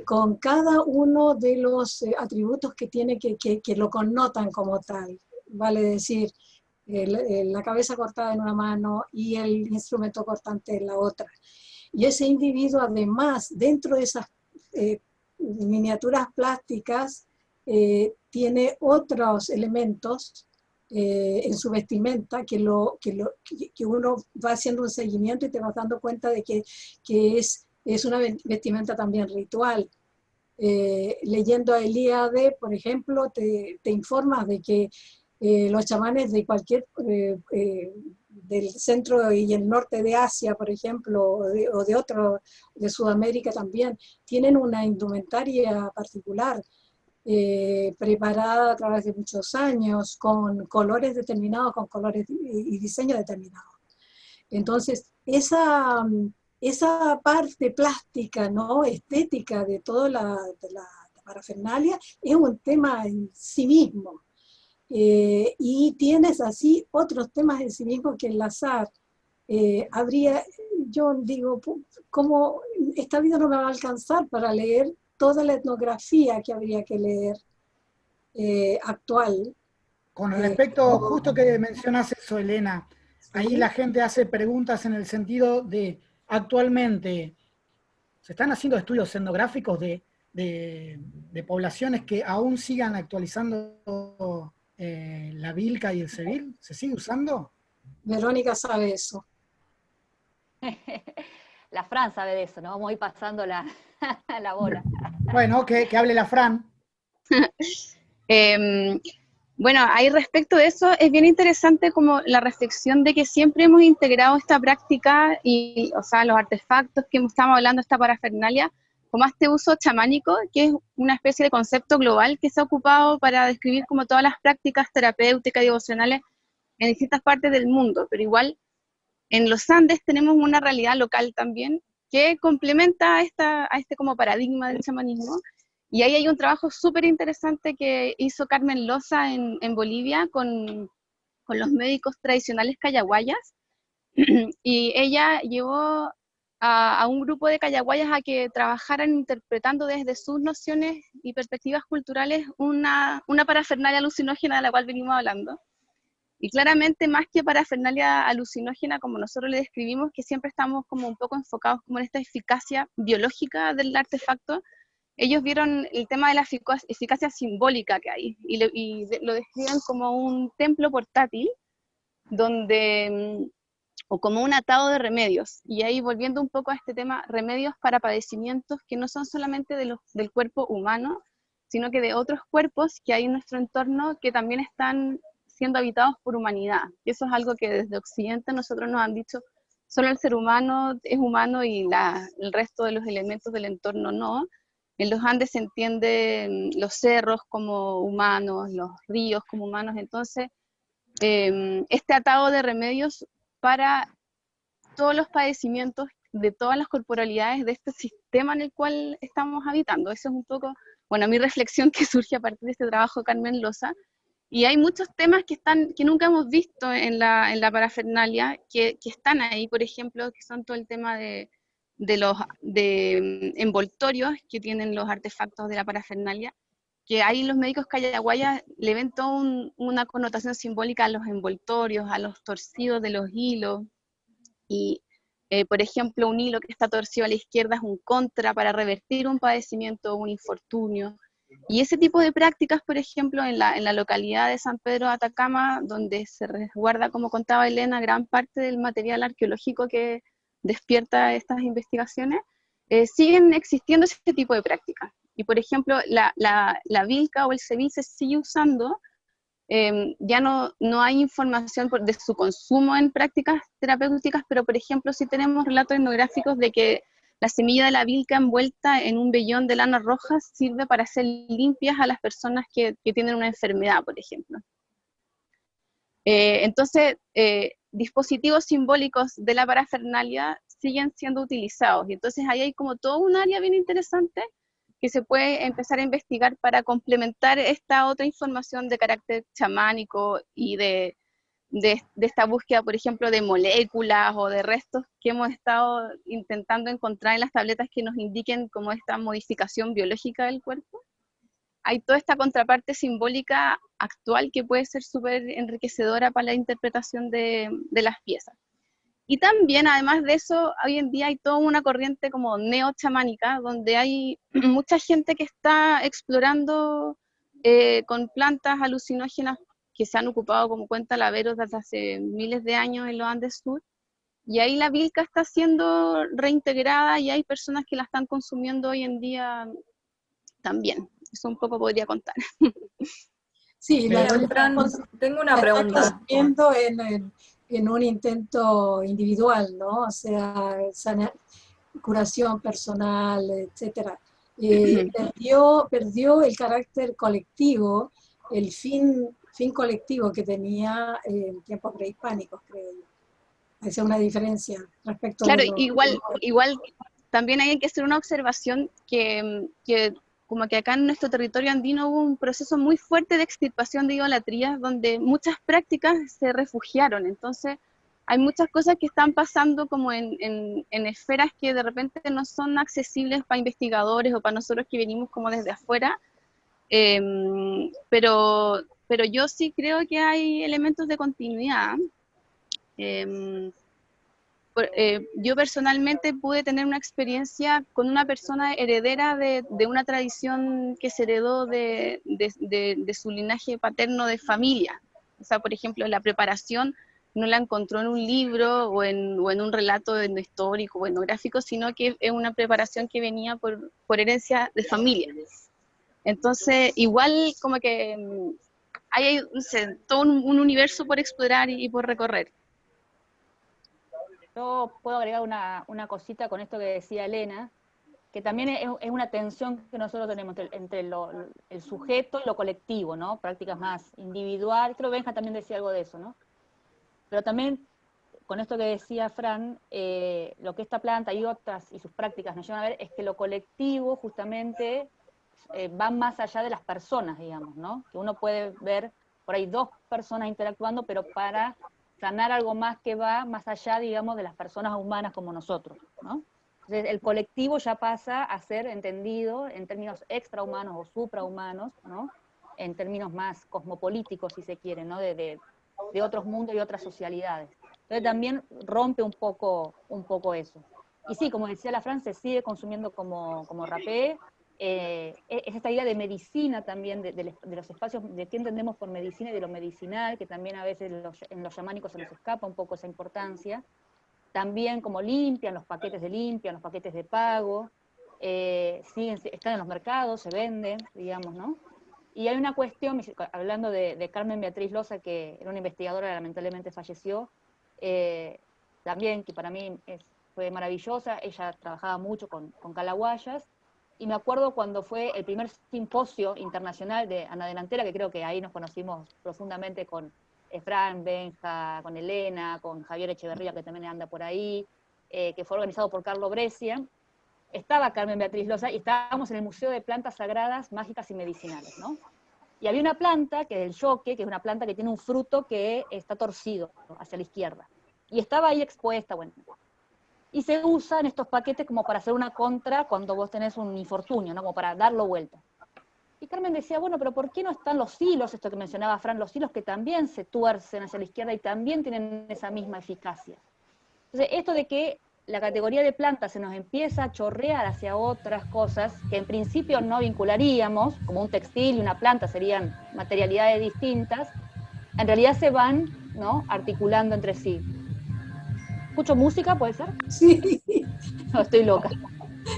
con cada uno de los atributos que tiene que lo connotan como tal, vale decir, la cabeza cortada en una mano y el instrumento cortante en la otra. Y ese individuo además, dentro de esas miniaturas plásticas, tiene otros elementos en su vestimenta que uno va haciendo un seguimiento y te vas dando cuenta de que es una vestimenta también ritual. Leyendo a Elíade, por ejemplo, te informas de que los chamanes de cualquier, del centro y el norte de Asia, por ejemplo, o de otro, de Sudamérica también, tienen una indumentaria particular, preparada a través de muchos años, con colores determinados, con colores y diseños determinados. Entonces, esa parte plástica, ¿no?, estética de toda la parafernalia es un tema en sí mismo. Y tienes así otros temas en sí mismo que enlazar. Yo digo, ¿cómo esta vida no me va a alcanzar para leer toda la etnografía que habría que leer actual? Con respecto, justo que mencionas eso, Elena, ahí la gente hace preguntas en el sentido de, actualmente, ¿se están haciendo estudios etnográficos de poblaciones que aún sigan actualizando la vilca y el sebil? ¿Se sigue usando? Verónica sabe eso. La Fran sabe de eso, ¿no? Vamos a ir pasando la bola. Bueno, que hable la Fran. Bueno, ahí respecto de eso es bien interesante como la reflexión de que siempre hemos integrado esta práctica y, o sea, los artefactos que estamos hablando, esta parafernalia, como este uso chamánico, que es una especie de concepto global que se ha ocupado para describir como todas las prácticas terapéuticas y devocionales en distintas partes del mundo, pero igual en los Andes tenemos una realidad local también que complementa a este como paradigma del chamanismo. Y ahí hay un trabajo súper interesante que hizo Carmen Loza en Bolivia con los médicos tradicionales cayaguayas, y ella llevó a un grupo de cayaguayas a que trabajaran interpretando desde sus nociones y perspectivas culturales una parafernalia alucinógena de la cual venimos hablando. Y claramente más que parafernalia alucinógena, como nosotros le describimos, que siempre estamos como un poco enfocados como en esta eficacia biológica del artefacto, ellos vieron el tema de la eficacia simbólica que hay y lo describen como un templo portátil donde, o como un atado de remedios. Y ahí volviendo un poco a este tema, remedios para padecimientos que no son solamente del cuerpo humano, sino que de otros cuerpos que hay en nuestro entorno que también están siendo habitados por humanidad. Y eso es algo que desde Occidente nosotros nos han dicho, solo el ser humano es humano y el resto de los elementos del entorno no. En los Andes se entienden los cerros como humanos, los ríos como humanos, entonces este atado de remedios para todos los padecimientos de todas las corporalidades de este sistema en el cual estamos habitando. Eso es un poco, bueno, mi reflexión que surge a partir de este trabajo de Carmen Loza, Y hay muchos temas que nunca hemos visto en la parafernalia, que están ahí, por ejemplo, que son todo el tema de los envoltorios que tienen los artefactos de la parafernalia, que ahí los médicos cayaguayas le ven toda una connotación simbólica a los envoltorios, a los torcidos de los hilos, y por ejemplo un hilo que está torcido a la izquierda es un contra para revertir un padecimiento o un infortunio. Y ese tipo de prácticas, por ejemplo, en la localidad de San Pedro de Atacama, donde se resguarda, como contaba Elena, gran parte del material arqueológico que despierta estas investigaciones, siguen existiendo ese tipo de prácticas. Y por ejemplo, la vilca o el ceviche se sigue usando, ya no hay información de su consumo en prácticas terapéuticas, pero por ejemplo sí tenemos relatos etnográficos de que la semilla de la vilca envuelta en un vellón de lana roja sirve para hacer limpias a las personas que tienen una enfermedad, por ejemplo. Entonces, dispositivos simbólicos de la parafernalia siguen siendo utilizados, y entonces ahí hay como todo un área bien interesante que se puede empezar a investigar para complementar esta otra información de carácter chamánico y de esta búsqueda, por ejemplo, de moléculas o de restos que hemos estado intentando encontrar en las tabletas que nos indiquen como esta modificación biológica del cuerpo. Hay toda esta contraparte simbólica actual que puede ser súper enriquecedora para la interpretación de las piezas. Y también, además de eso, hoy en día hay toda una corriente como neo-chamánica, donde hay mucha gente que está explorando con plantas alucinógenas que se han ocupado como cuentalaveros desde hace miles de años en los Andes Sur, y ahí la vilca está siendo reintegrada y hay personas que la están consumiendo hoy en día también. Eso un poco podría contar. Sí, Fran, tengo una pregunta. Consumiendo en un intento individual, ¿no? O sea, curación personal, etcétera. Perdió el carácter colectivo, el fin colectivo que tenía en tiempos prehispánicos, creo yo. Esa es una diferencia respecto claro, de igual también hay que hacer una observación que como que acá en nuestro territorio andino hubo un proceso muy fuerte de extirpación de idolatrías, donde muchas prácticas se refugiaron. Entonces hay muchas cosas que están pasando como en esferas que de repente no son accesibles para investigadores o para nosotros que venimos como desde afuera, pero yo sí creo que hay elementos de continuidad. Yo personalmente pude tener una experiencia con una persona heredera de una tradición que se heredó de su linaje paterno de familia. O sea, por ejemplo, la preparación no la encontró en un libro o en un relato histórico o etnográfico, sino que es una preparación que venía por herencia de familia. Entonces, igual como que hay no sé, todo un universo por explorar y por recorrer. Yo puedo agregar una cosita con esto que decía Elena, que también es una tensión que nosotros tenemos entre el sujeto y lo colectivo, ¿no? Prácticas más individual, creo que Benja también decía algo de eso, ¿no? Pero también, con esto que decía Fran, lo que esta planta y otras y sus prácticas nos llevan a ver es que lo colectivo justamente va más allá de las personas, digamos, ¿no? Que uno puede ver por ahí dos personas interactuando, pero para sanar algo más que va más allá, digamos, de las personas humanas como nosotros, ¿no? Entonces, el colectivo ya pasa a ser entendido en términos extrahumanos o suprahumanos, ¿no? En términos más cosmopolíticos, si se quiere, ¿no? De otros mundos y otras socialidades. Entonces también rompe un poco eso. Y sí, como decía la Fran, se sigue consumiendo como rapé. Es esta idea de medicina también, de los espacios, de qué entendemos por medicina y de lo medicinal, que también a veces en los chamánicos se nos escapa un poco esa importancia. También como limpia, los paquetes de limpia, los paquetes de pago, están en los mercados, se venden, digamos, ¿no? Y hay una cuestión, hablando de Carmen Beatriz Loza, que era una investigadora, lamentablemente falleció, también, que para mí fue maravillosa. Ella trabajaba mucho con calahuayas, y me acuerdo cuando fue el primer simposio internacional de Ana Delantera, que creo que ahí nos conocimos profundamente con Fran, Benja, con Elena, con Javier Echeverría, que también anda por ahí, que fue organizado por Carlo Brescia. Estaba Carmen Beatriz Loza y estábamos en el Museo de Plantas Sagradas, Mágicas y Medicinales, ¿no? Y había una planta, que es el yoque, que es una planta que tiene un fruto que está torcido hacia la izquierda. Y estaba ahí expuesta, bueno. Y se usa en estos paquetes como para hacer una contra cuando vos tenés un infortunio, ¿no? Como para darlo vuelta. Y Carmen decía, bueno, pero ¿por qué no están los hilos, esto que mencionaba Fran, los hilos que también se tuercen hacia la izquierda y también tienen esa misma eficacia? Entonces, esto de que la categoría de planta se nos empieza a chorrear hacia otras cosas que en principio no vincularíamos, como un textil y una planta serían materialidades distintas, en realidad se van, ¿no?, articulando entre sí. ¿Escucho música, puede ser? Sí, No, estoy loca.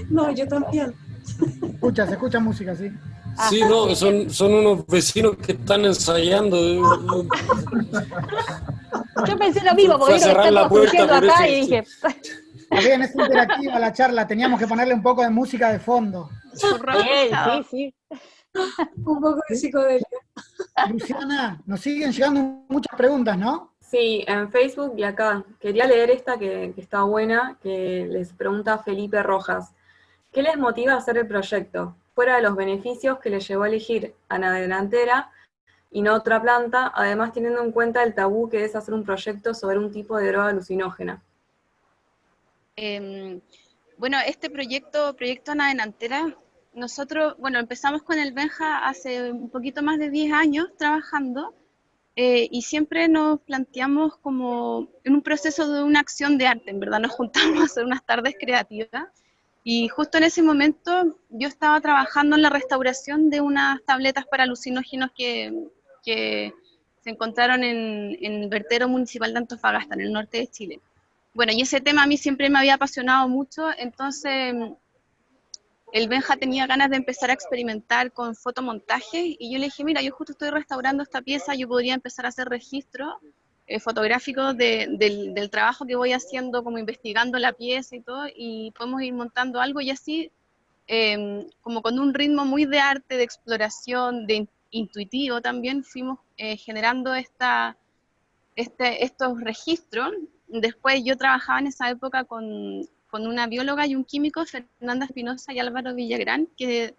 no, yo también. Se escucha música, sí. Sí, no, son unos vecinos que están ensayando. Yo pensé lo mismo, Fue porque a cerrar están la todos puerta surgiendo por acá eso, y dije... Está bien, es interactiva la charla, teníamos que ponerle un poco de música de fondo. Bien, sí. Un poco de psicodelia. Luciana, nos siguen llegando muchas preguntas, ¿no? Sí, en Facebook y acá. Quería leer esta que está buena, que les pregunta Felipe Rojas. ¿Qué les motiva a hacer el proyecto? Fuera de los beneficios que les llevó a elegir Ana Delantera y no otra planta, además teniendo en cuenta el tabú que es hacer un proyecto sobre un tipo de droga alucinógena. Bueno, este proyecto Ana Delantera, nosotros, bueno, empezamos con el Benja hace un poquito más de 10 años trabajando, y siempre nos planteamos como en un proceso de una acción de arte, en verdad nos juntamos a hacer unas tardes creativas, y justo en ese momento yo estaba trabajando en la restauración de unas tabletas para alucinógenos que se encontraron en el vertedero municipal de Antofagasta, en el norte de Chile. Bueno, y ese tema a mí siempre me había apasionado mucho, entonces el Benja tenía ganas de empezar a experimentar con fotomontaje y yo le dije, mira, yo justo estoy restaurando esta pieza, yo podría empezar a hacer registros fotográficos del trabajo que voy haciendo, como investigando la pieza y todo, y podemos ir montando algo y así, como con un ritmo muy de arte, de exploración, de intuitivo también, fuimos generando estos registros. Después yo trabajaba en esa época con una bióloga y un químico, Fernanda Espinosa y Álvaro Villagrán, que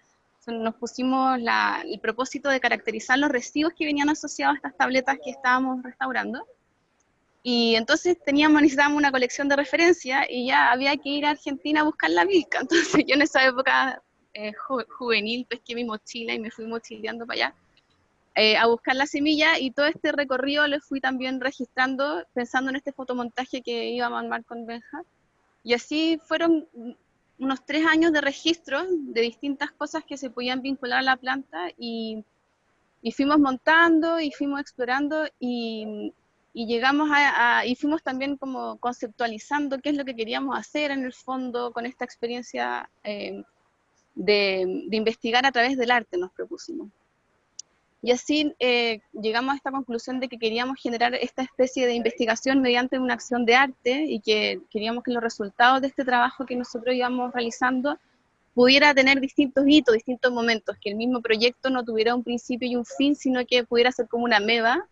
nos pusimos el propósito de caracterizar los residuos que venían asociados a estas tabletas que estábamos restaurando. Y entonces necesitábamos una colección de referencia y ya había que ir a Argentina a buscar la Vilca. Entonces yo en esa época juvenil pesqué mi mochila y me fui mochileando para allá a buscar la semilla, y todo este recorrido lo fui también registrando pensando en este fotomontaje que íbamos a armar con Benja. Y así fueron unos 3 años de registro de distintas cosas que se podían vincular a la planta, y fuimos montando y fuimos explorando y llegamos y fuimos también como conceptualizando qué es lo que queríamos hacer en el fondo con esta experiencia de investigar a través del arte, nos propusimos. Y así llegamos a esta conclusión de que queríamos generar esta especie de investigación mediante una acción de arte y que queríamos que los resultados de este trabajo que nosotros íbamos realizando pudiera tener distintos hitos, distintos momentos, que el mismo proyecto no tuviera un principio y un fin, sino que pudiera ser como una ameba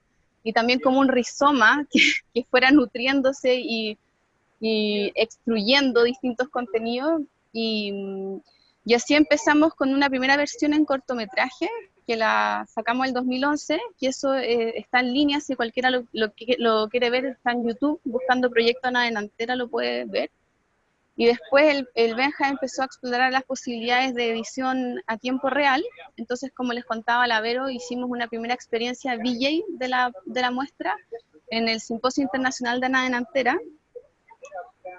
y también como un rizoma que fuera nutriéndose y extruyendo distintos contenidos. Y así empezamos con una primera versión en cortometraje, que la sacamos el 2011, y eso está en línea, si cualquiera lo quiere ver, está en YouTube, buscando Proyecto Ana Delantera lo puede ver. Y después el Benja empezó a explorar las posibilidades de edición a tiempo real, entonces como les contaba la Vero, hicimos una primera experiencia VJ de la muestra en el Simposio Internacional de Ana Delantera,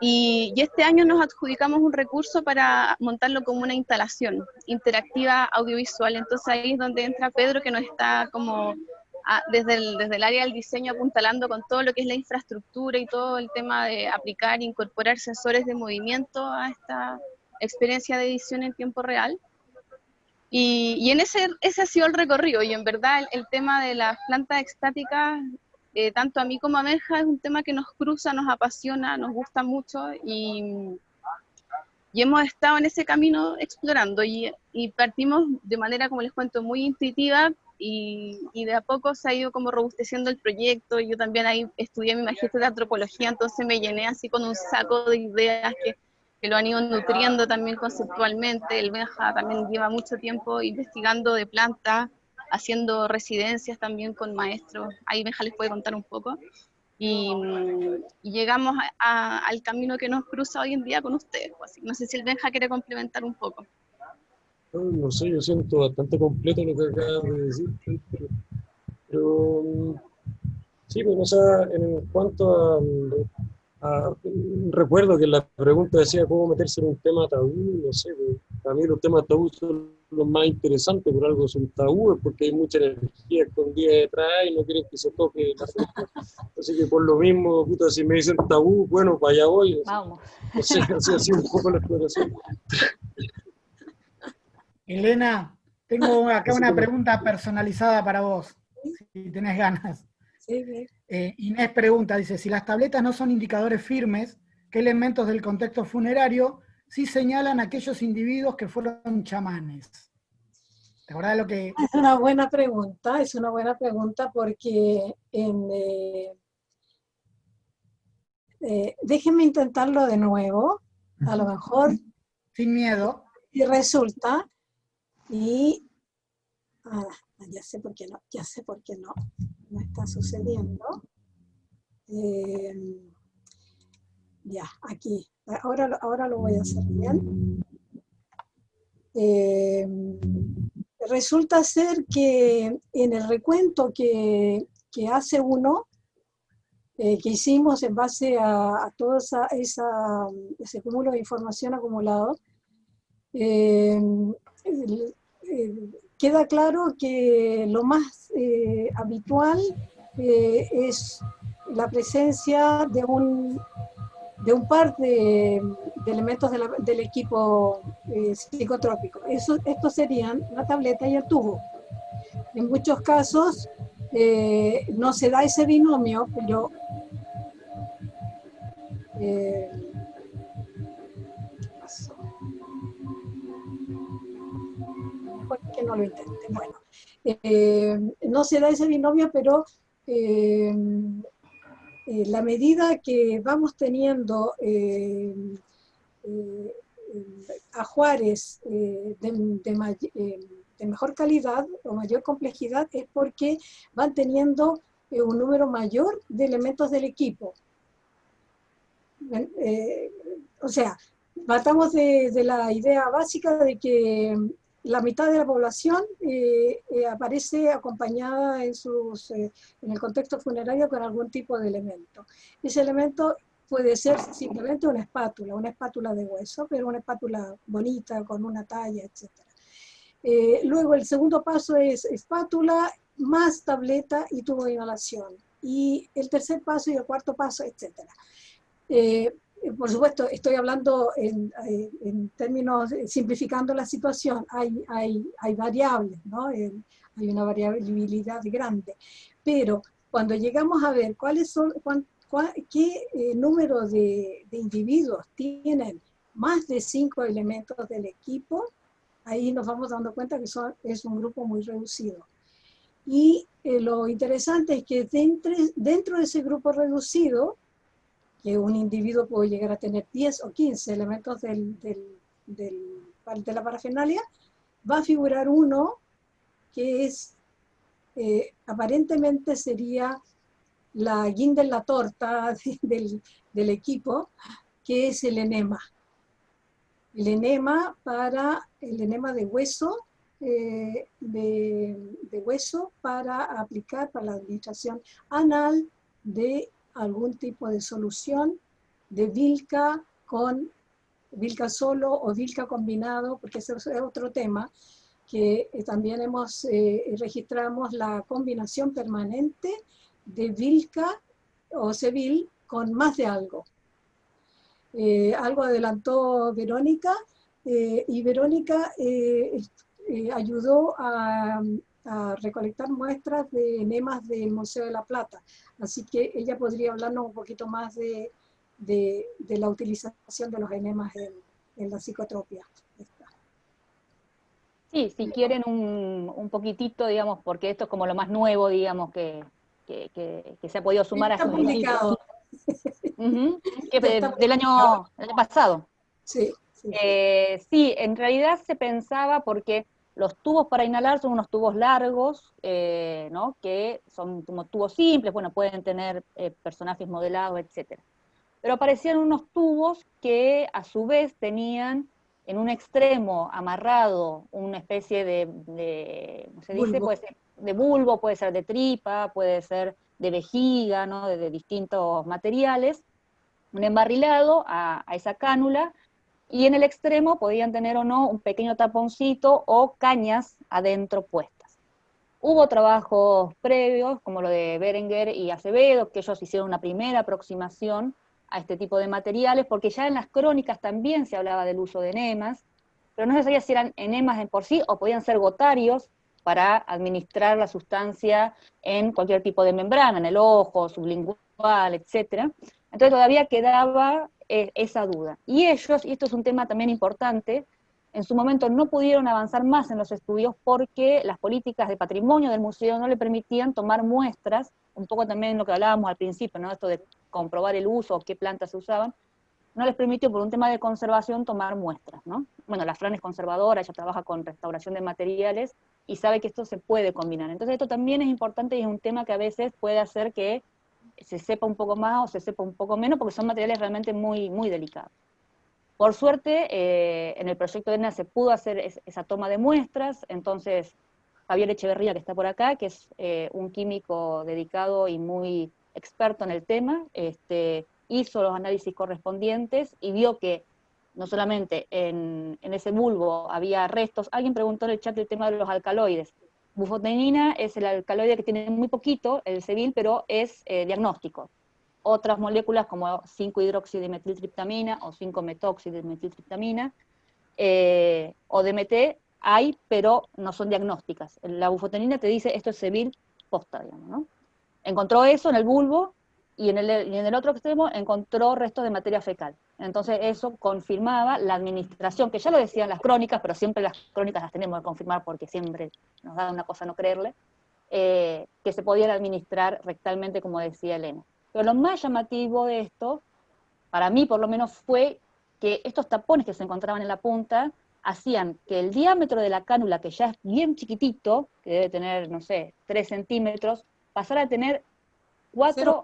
y este año nos adjudicamos un recurso para montarlo como una instalación interactiva audiovisual. Entonces ahí es donde entra Pedro, que nos está como desde el área del diseño apuntalando con todo lo que es la infraestructura y todo el tema de aplicar e incorporar sensores de movimiento a esta experiencia de edición en tiempo real. Y en ese ha sido el recorrido, y en verdad el tema de las plantas extáticas, tanto a mí como a Benja, es un tema que nos cruza, nos apasiona, nos gusta mucho, y hemos estado en ese camino explorando, y partimos de manera, como les cuento, muy intuitiva, y de a poco se ha ido como robusteciendo el proyecto. Yo también ahí estudié mi magíster de antropología, entonces me llené así con un saco de ideas que lo han ido nutriendo también conceptualmente. El Benja también lleva mucho tiempo investigando de plantas, haciendo residencias también con maestros, ahí Benja les puede contar un poco, y llegamos al camino que nos cruza hoy en día con ustedes. Así que no sé si el Benja quiere complementar un poco. No sé, yo siento bastante completo lo que acabas de decir, pero sí, pues, o sea, en cuanto recuerdo que la pregunta decía cómo meterse en un tema tabú, no sé, pues, a mí los temas tabú son los más interesantes, por algo son tabúes, porque hay mucha energía escondida detrás y no quieren que se toque la gente. Así que por lo mismo, puta, si me dicen tabú, bueno, para allá voy. Vamos. No sé, así ha sido un poco la exploración. Elena, tengo acá Así una como, pregunta personalizada para vos, si tenés ganas. Sí, sí. Inés pregunta, dice, si las tabletas no son indicadores firmes, ¿qué elementos del contexto funerario sí señalan a aquellos individuos que fueron chamanes? ¿Te acordás de lo que...? Es una buena pregunta porque déjenme intentarlo de nuevo, a lo mejor, Sin miedo. y resulta, y ya sé por qué no está sucediendo. Ya, aquí, ahora lo voy a hacer bien. Resulta ser que en el recuento que hace uno, que hicimos en base a todo ese cúmulo de información acumulado, queda claro que lo más habitual es la presencia de un par de elementos del equipo psicotrópico. Estos serían la tableta y el tubo. En muchos casos no se da ese binomio, pero ¿qué pasó? Mejor que no lo intente. Bueno, no se da ese binomio, pero la medida que vamos teniendo ajuares de mejor calidad o mayor complejidad es porque van teniendo un número mayor de elementos del equipo. O sea, partamos de la idea básica de que la mitad de la población aparece acompañada en el contexto funerario con algún tipo de elemento. Ese elemento puede ser simplemente una espátula de hueso, pero una espátula bonita, con una talla, etc. Luego el segundo paso es espátula más tableta y tubo de inhalación. Y el tercer paso y el cuarto paso, etc. Por supuesto, estoy hablando en términos, simplificando la situación, hay variables, ¿no? Hay una variabilidad grande, pero cuando llegamos a ver qué número de individuos tienen más de 5 elementos del equipo, ahí nos vamos dando cuenta que es un grupo muy reducido. Y lo interesante es que dentro de ese grupo reducido, que un individuo puede llegar a tener 10 o 15 elementos de la parafernalia, va a figurar uno que es, aparentemente sería la guinda en la torta del equipo, que es el enema. El enema de hueso, de hueso para aplicar para la administración anal de algún tipo de solución de Vilca con Vilca solo o Vilca combinado, porque ese es otro tema, que también registramos la combinación permanente de Vilca o Seville con más de algo. Algo adelantó Verónica, y Verónica ayudó a recolectar muestras de enemas del Museo de la Plata. Así que ella podría hablarnos un poquito más de la utilización de los enemas en la psicotropia. Sí, si quieren un poquitito, digamos, porque esto es como lo más nuevo, digamos, que se ha podido sumar a Está este equipo. publicado. Del año pasado. Sí. Sí, en realidad se pensaba porque Los tubos para inhalar son unos tubos largos, ¿no? Que son como tubos simples, bueno, pueden tener personajes modelados, etc. Pero aparecían unos tubos que a su vez tenían en un extremo amarrado una especie ¿cómo se dice? Bulbo. Puede ser de bulbo, puede ser de tripa, puede ser de vejiga, ¿no? De distintos materiales, un embarrilado a esa cánula, y en el extremo podían tener o no un pequeño taponcito o cañas adentro puestas. Hubo trabajos previos, como lo de Berenguer y Acevedo, que ellos hicieron una primera aproximación a este tipo de materiales, porque ya en las crónicas también se hablaba del uso de enemas, pero no se sabía si eran enemas en por sí o podían ser gotarios para administrar la sustancia en cualquier tipo de membrana, en el ojo, sublingual, etc. Entonces todavía quedaba esa duda. Y ellos, y esto es un tema también importante, en su momento no pudieron avanzar más en los estudios porque las políticas de patrimonio del museo no le permitían tomar muestras, un poco también lo que hablábamos al principio, ¿no? Esto de comprobar el uso o qué plantas se usaban, no les permitió por un tema de conservación tomar muestras, ¿no? Bueno, la Fran es conservadora, ella trabaja con restauración de materiales y sabe que esto se puede combinar. Entonces esto también es importante y es un tema que a veces puede hacer que se sepa un poco más o se sepa un poco menos, porque son materiales realmente muy, muy delicados. Por suerte, en el proyecto de ENA se pudo hacer esa toma de muestras, entonces Javier Echeverría, que está por acá, que es un químico dedicado y muy experto en el tema, hizo los análisis correspondientes y vio que no solamente en ese bulbo había restos, alguien preguntó en el chat el tema de los alcaloides. Bufotenina es el alcaloide que tiene muy poquito, el Sevil, pero es diagnóstico. Otras moléculas como 5-hidroxidimetiltriptamina o 5-metoxidimetiltriptamina o DMT hay, pero no son diagnósticas. La bufotenina te dice esto es Sevil posta, digamos, ¿no? Encontró eso en el bulbo y en el otro extremo encontró restos de materia fecal. Entonces eso confirmaba la administración, que ya lo decían las crónicas, pero siempre las crónicas las tenemos que confirmar porque siempre nos da una cosa no creerle, que se podían administrar rectalmente, como decía Elena. Pero lo más llamativo de esto, para mí por lo menos, fue que estos tapones que se encontraban en la punta hacían que el diámetro de la cánula, que ya es bien chiquitito, que debe tener, no sé, 3 centímetros, pasara a tener 4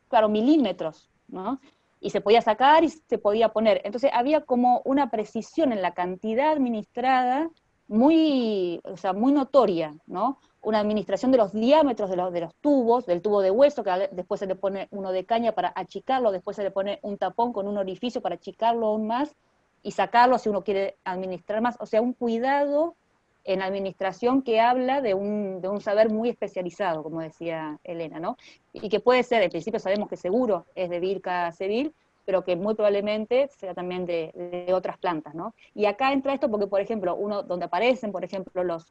claro, milímetros, ¿no? Y se podía sacar y se podía poner. Entonces había como una precisión en la cantidad administrada muy, o sea, muy notoria, ¿no? Una administración de los diámetros de los tubos, del tubo de hueso, que después se le pone uno de caña para achicarlo, después se le pone un tapón con un orificio para achicarlo aún más, y sacarlo si uno quiere administrar más. O sea, un cuidado en administración que habla de un saber muy especializado, como decía Elena, ¿no? Y que puede ser, en principio sabemos que seguro es de Virca Sevil, pero que muy probablemente sea también de otras plantas, ¿no? Y acá entra esto porque, por ejemplo, donde aparecen, por ejemplo, los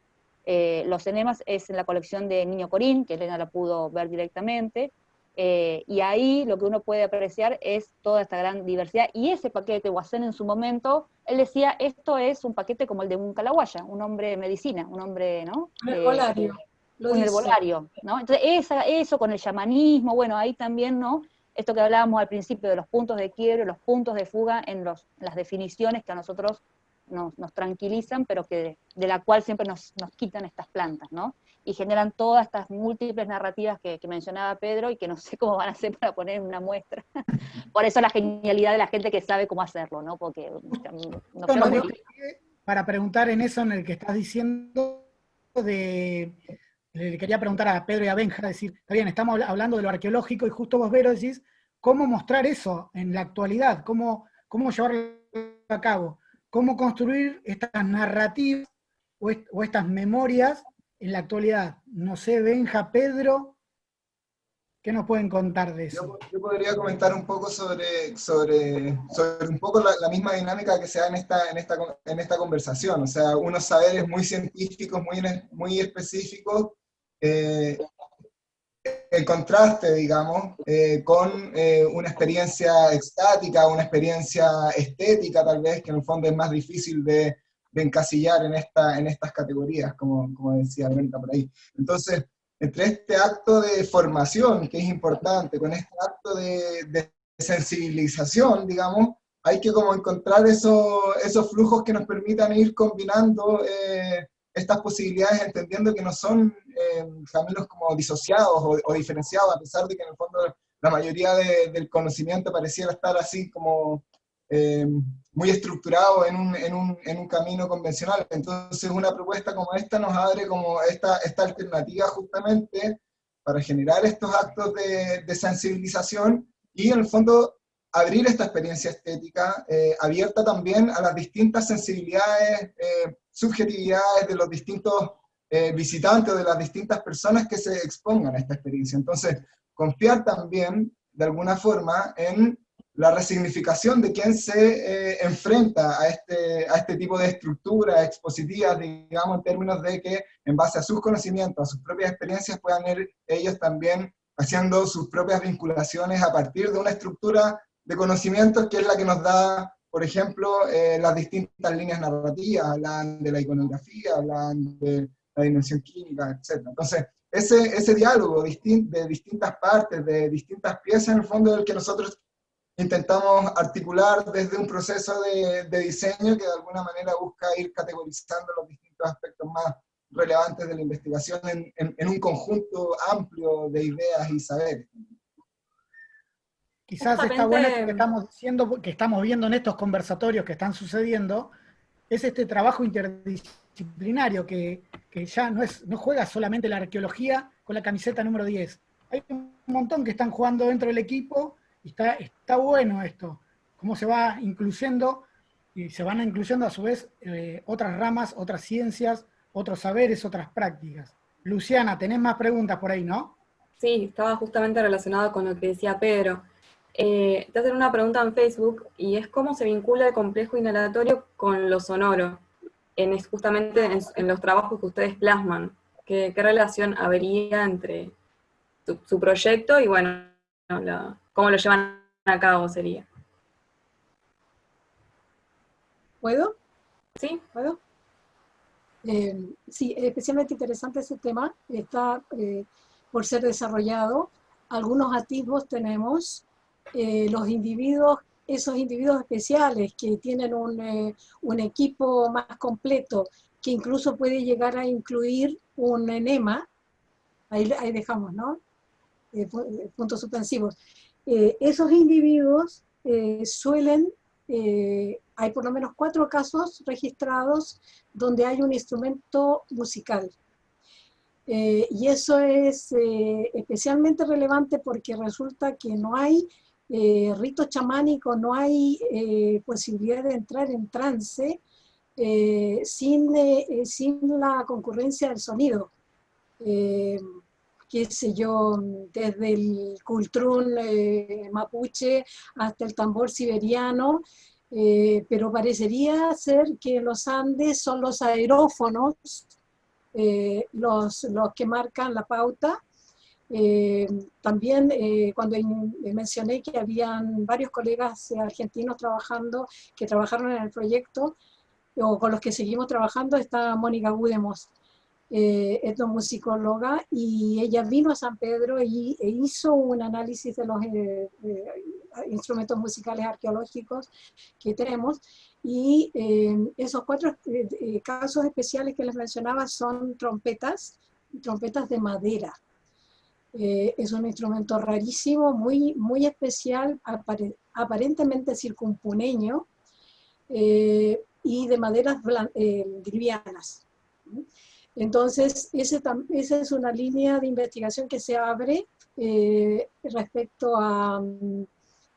enemas es en la colección de Niño Corín, que Elena la pudo ver directamente, y ahí lo que uno puede apreciar es toda esta gran diversidad, y ese paquete, Guasén en su momento, él decía, esto es un paquete como el de un calahuaya, un hombre de medicina, un hombre, ¿no? Un herbolario. Un herbolario, ¿no? Entonces eso con el chamanismo, bueno, ahí también, ¿no? Esto que hablábamos al principio de los puntos de quiebre, los puntos de fuga en las definiciones que a nosotros nos tranquilizan, pero que de la cual siempre nos quitan estas plantas, ¿no? Y generan todas estas múltiples narrativas que mencionaba Pedro y que no sé cómo van a hacer para poner una muestra. Por eso la genialidad de la gente que sabe cómo hacerlo, ¿no? Porque no creo que... Para preguntar en eso, en el que estás diciendo, le quería preguntar a Pedro y a Benja, decir, está bien, estamos hablando de lo arqueológico y justo vos, Vero, decís, ¿cómo mostrar eso en la actualidad? ¿Cómo llevarlo a cabo? ¿Cómo construir estas narrativas o estas memorias en la actualidad? No sé, Benja, Pedro, ¿qué nos pueden contar de eso? Yo podría comentar un poco sobre un poco la misma dinámica que se da en esta conversación. O sea, unos saberes muy científicos, muy específicos, el contraste, digamos, con una experiencia extática, una experiencia estética tal vez, que en el fondo es más difícil de encasillar en estas categorías, como decía Verónica por ahí. Entonces, entre este acto de formación, que es importante, con este acto de sensibilización, digamos, hay que como encontrar esos flujos que nos permitan ir combinando estas posibilidades, entendiendo que no son caminos como disociados o diferenciados, a pesar de que en el fondo la mayoría del conocimiento pareciera estar así como muy estructurado en un camino convencional. Entonces una propuesta como esta nos abre como esta alternativa justamente para generar estos actos de sensibilización y en el fondo abrir esta experiencia estética abierta también a las distintas sensibilidades, subjetividades de los distintos visitantes o de las distintas personas que se expongan a esta experiencia. Entonces, confiar también, de alguna forma, en la resignificación de quien se enfrenta a este tipo de estructuras expositivas, digamos, en términos de que, en base a sus conocimientos, a sus propias experiencias, puedan ir ellos también haciendo sus propias vinculaciones a partir de una estructura de conocimientos que es la que nos da, por ejemplo, las distintas líneas narrativas, hablan de la iconografía, hablan de la dimensión química, etc. Entonces, ese diálogo de distintas partes, de distintas piezas, en el fondo, es el que nosotros intentamos articular desde un proceso de diseño que de alguna manera busca ir categorizando los distintos aspectos más relevantes de la investigación en un conjunto amplio de ideas y saberes. Quizás está bueno esto que estamos diciendo, que estamos viendo en estos conversatorios que están sucediendo, es este trabajo interdisciplinario que ya no juega solamente la arqueología con la camiseta número 10. Hay un montón que están jugando dentro del equipo y está bueno esto, cómo se va incluyendo y se van incluyendo a su vez otras ramas, otras ciencias, otros saberes, otras prácticas. Luciana, tenés más preguntas por ahí, ¿no? Sí, estaba justamente relacionado con lo que decía Pedro. Te hacen una pregunta en Facebook y es cómo se vincula el complejo inhalatorio con lo sonoro, justamente en los trabajos que ustedes plasman. ¿Qué relación habría entre su proyecto y bueno, cómo lo llevan a cabo sería? ¿Puedo? ¿Sí? ¿Puedo? Sí, especialmente interesante ese tema, está por ser desarrollado. Algunos atisbos tenemos, los individuos, esos individuos especiales que tienen un equipo más completo, que incluso puede llegar a incluir un enema, ahí dejamos, ¿no? Puntos suspensivos. Esos individuos suelen, hay por lo menos 4 casos registrados donde hay un instrumento musical. Y eso es especialmente relevante porque resulta que no hay rito chamánico, no hay posibilidad de entrar en trance sin la concurrencia del sonido. Qué sé yo, desde el cultrún mapuche hasta el tambor siberiano, pero parecería ser que los Andes son los aerófonos los que marcan la pauta. También cuando mencioné que habían varios colegas argentinos que trabajaron en el proyecto, o con los que seguimos trabajando, está Mónica Gudemos, etnomusicóloga, y ella vino a San Pedro e hizo un análisis de los instrumentos musicales arqueológicos que tenemos, y esos 4 casos especiales que les mencionaba son trompetas de madera. Es un instrumento rarísimo, muy especial, aparentemente circumpuneño, y de maderas livianas. Entonces, esa es una línea de investigación que se abre respecto a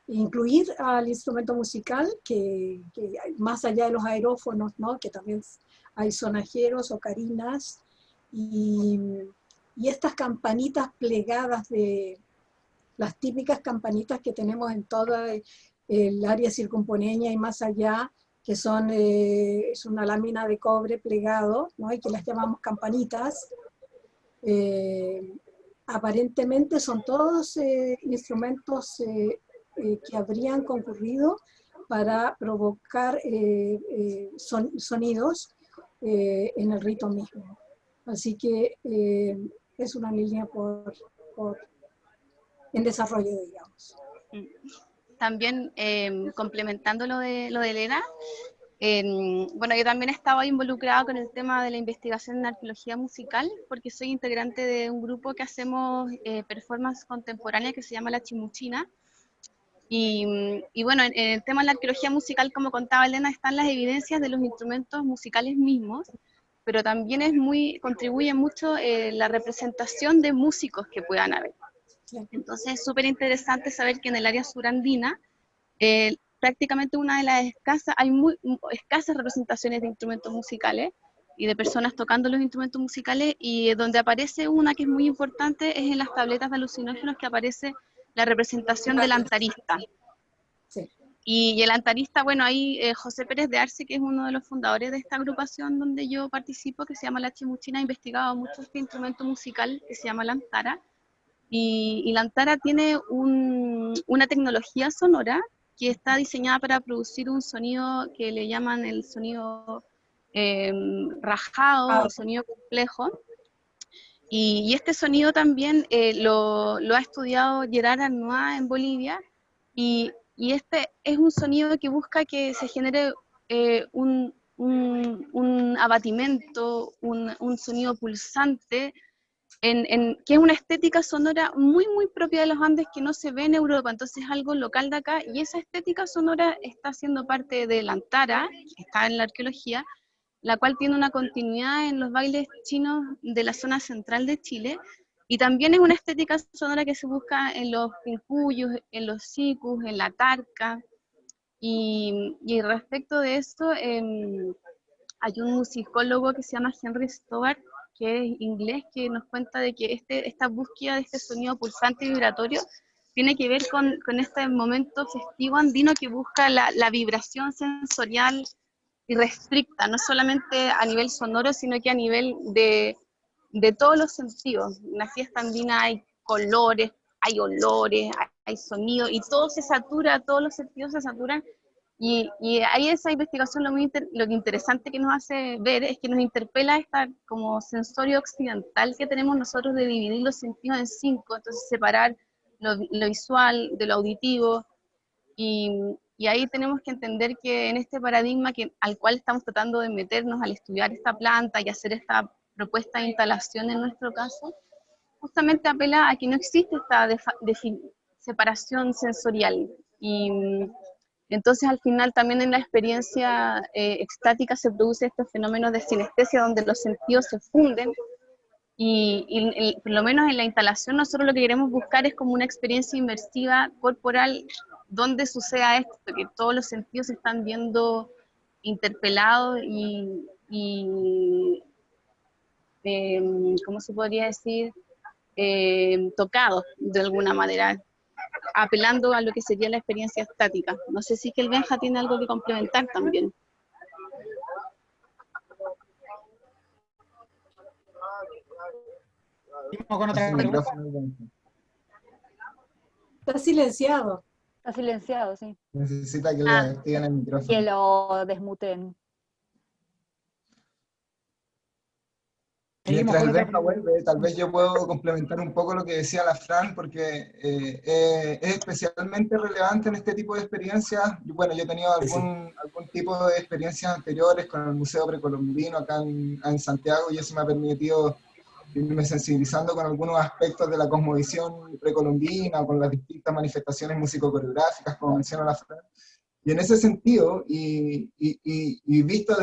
incluir al instrumento musical, que más allá de los aerófonos, ¿no? Que también hay sonajeros, ocarinas, y estas campanitas plegadas, las típicas campanitas que tenemos en toda el área circumponeña y más allá, que es una lámina de cobre plegado, ¿no? Y que las llamamos campanitas. Aparentemente son todos instrumentos que habrían concurrido para provocar sonidos en el rito mismo. Así que es una línea en desarrollo, digamos. también complementando lo de Elena, bueno, yo también estaba involucrada con el tema de la investigación en arqueología musical, porque soy integrante de un grupo que hacemos performance contemporánea que se llama La Chimuchina. Y bueno, en el tema de la arqueología musical, como contaba Elena, están las evidencias de los instrumentos musicales mismos, pero también contribuye mucho la representación de músicos que puedan haber. Entonces es súper interesante saber que en el área surandina, prácticamente una de las hay muy escasas representaciones de instrumentos musicales y de personas tocando los instrumentos musicales, y donde aparece una que es muy importante es en las tabletas de alucinógenos, que aparece la representación del antarista. Sí. Y el antarista, bueno, ahí José Pérez de Arce, que es uno de los fundadores de esta agrupación donde yo participo, que se llama La Chimuchina, ha investigado mucho este instrumento musical que se llama la antara, y la antara tiene una tecnología sonora que está diseñada para producir un sonido que le llaman el sonido rajado, el sonido complejo. Y este sonido también lo ha estudiado Gerard Arnois en Bolivia, y este es un sonido que busca que se genere un abatimento, un sonido pulsante, que es una estética sonora muy, muy propia de los Andes, que no se ve en Europa, entonces es algo local de acá, y esa estética sonora está siendo parte de la antara, que está en la arqueología, la cual tiene una continuidad en los bailes chinos de la zona central de Chile, y también es una estética sonora que se busca en los pincuyos, en los sicus, en la tarca, y respecto de eso, hay un musicólogo que se llama Henry Stobart, que es inglés, que nos cuenta de que esta búsqueda de este sonido pulsante y vibratorio tiene que ver con este momento festivo andino que busca la vibración sensorial irrestricta, no solamente a nivel sonoro, sino que a nivel de todos los sentidos. En la fiesta andina hay colores, hay olores, hay sonido, y todo se satura, todos los sentidos se saturan, y ahí esa investigación lo que interesante que nos hace ver es que nos interpela esta como sensorio occidental que tenemos nosotros de dividir los sentidos en 5, entonces separar lo visual de lo auditivo, y ahí tenemos que entender que en este paradigma al cual estamos tratando de meternos al estudiar esta planta y hacer esta propuesta de instalación en nuestro caso, justamente apela a que no existe esta separación sensorial. Y entonces al final también en la experiencia extática se produce estos fenómenos de sinestesia donde los sentidos se funden, y por lo menos en la instalación nosotros lo que queremos buscar es como una experiencia inmersiva corporal donde suceda esto, que todos los sentidos se están viendo interpelados y ¿cómo se podría decir? Tocados de alguna manera, apelando a lo que sería la experiencia estática. No sé si es que el Benja tiene algo que complementar también. Con otra pregunta. Está silenciado. Está silenciado, sí. Necesita que le activen el micrófono. Que lo desmuten. Mientras el Benja vuelve, tal vez yo puedo complementar un poco lo que decía la Fran, porque es especialmente relevante en este tipo de experiencias. Bueno, yo he tenido algún tipo de experiencias anteriores con el Museo Precolombino acá en Santiago, y eso me ha permitido irme sensibilizando con algunos aspectos de la cosmovisión precolombina, con las distintas manifestaciones músico-coreográficas, como menciona la Fran. Y en ese sentido, y visto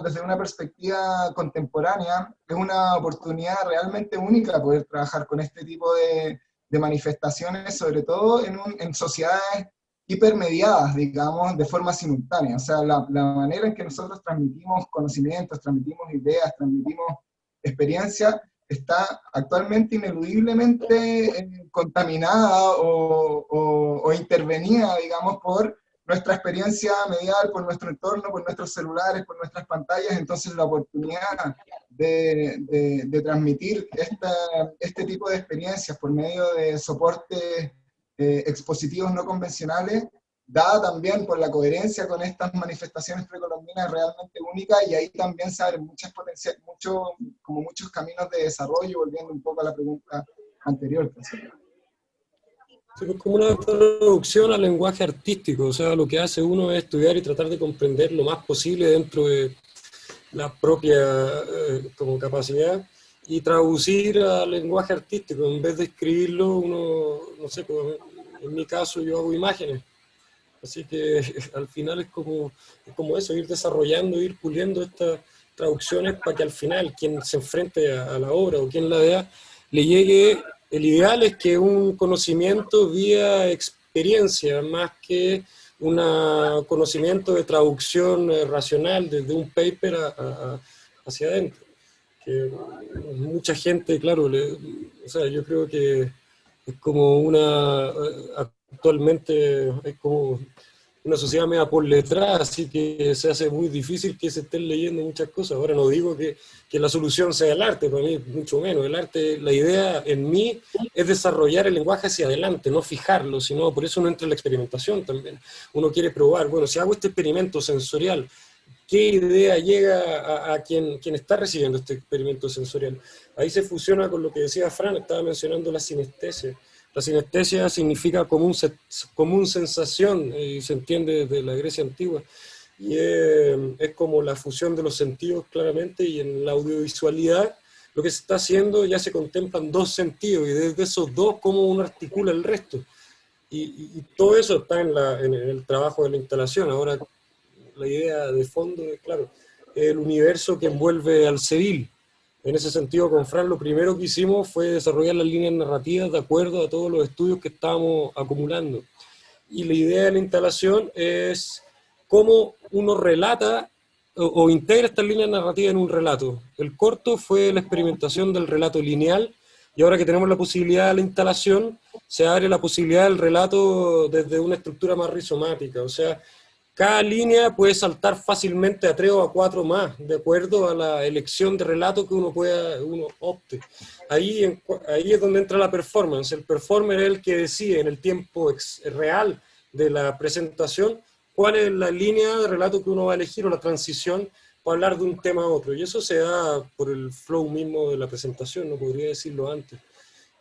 desde una perspectiva contemporánea, es una oportunidad realmente única poder trabajar con este tipo de manifestaciones, sobre todo en sociedades hipermediadas, digamos, de forma simultánea. O sea, la manera en que nosotros transmitimos conocimientos, transmitimos ideas, transmitimos experiencias, está actualmente ineludiblemente contaminada o intervenida, digamos, por nuestra experiencia medial, por nuestro entorno, por nuestros celulares, por nuestras pantallas. Entonces la oportunidad de transmitir este tipo de experiencias por medio de soportes expositivos no convencionales, dada también por la coherencia con estas manifestaciones precolombinas, realmente única, y ahí también se abren muchos caminos de desarrollo, volviendo un poco a la pregunta anterior. Sí, pues como una traducción al lenguaje artístico, o sea, lo que hace uno es estudiar y tratar de comprender lo más posible dentro de la propia como capacidad y traducir al lenguaje artístico. En vez de escribirlo, uno, no sé, pues, en mi caso yo hago imágenes. Así que al final es como eso, ir desarrollando, ir puliendo estas traducciones para que al final quien se enfrente a la obra o quien la vea, le llegue, el ideal es que un conocimiento vía experiencia, más que un conocimiento de traducción racional desde un paper hacia adentro. Que mucha gente, claro, o sea, yo creo que es como actualmente es como una sociedad media por letra, así que se hace muy difícil que se estén leyendo muchas cosas. Ahora no digo que la solución sea el arte, para mí mucho menos. El arte, la idea en mí es desarrollar el lenguaje hacia adelante, no fijarlo, sino por eso uno entra en la experimentación también. Uno quiere probar, bueno, si hago este experimento sensorial, ¿qué idea llega a quien está recibiendo este experimento sensorial? Ahí se fusiona con lo que decía Fran, estaba mencionando la sinestesia. La sinestesia significa común sensación, y se entiende desde la Grecia antigua, y es como la fusión de los sentidos claramente, y en la audiovisualidad lo que se está haciendo ya se contemplan dos sentidos, y desde esos dos cómo uno articula el resto. Y todo eso está en el trabajo de la instalación. Ahora, la idea de fondo es, claro, el universo que envuelve al civil. En ese sentido, con Fran, lo primero que hicimos fue desarrollar las líneas narrativas de acuerdo a todos los estudios que estábamos acumulando. Y la idea de la instalación es cómo uno relata o integra estas líneas narrativas en un relato. El corto fue la experimentación del relato lineal, y ahora que tenemos la posibilidad de la instalación, se abre la posibilidad del relato desde una estructura más rizomática, o sea, cada línea puede saltar fácilmente a 3 o a 4 más, de acuerdo a la elección de relato que uno opte. Ahí es donde entra la performance. El performer es el que decide en el tiempo real de la presentación cuál es la línea de relato que uno va a elegir o la transición para hablar de un tema a otro. Y eso se da por el flow mismo de la presentación, no podría decirlo antes.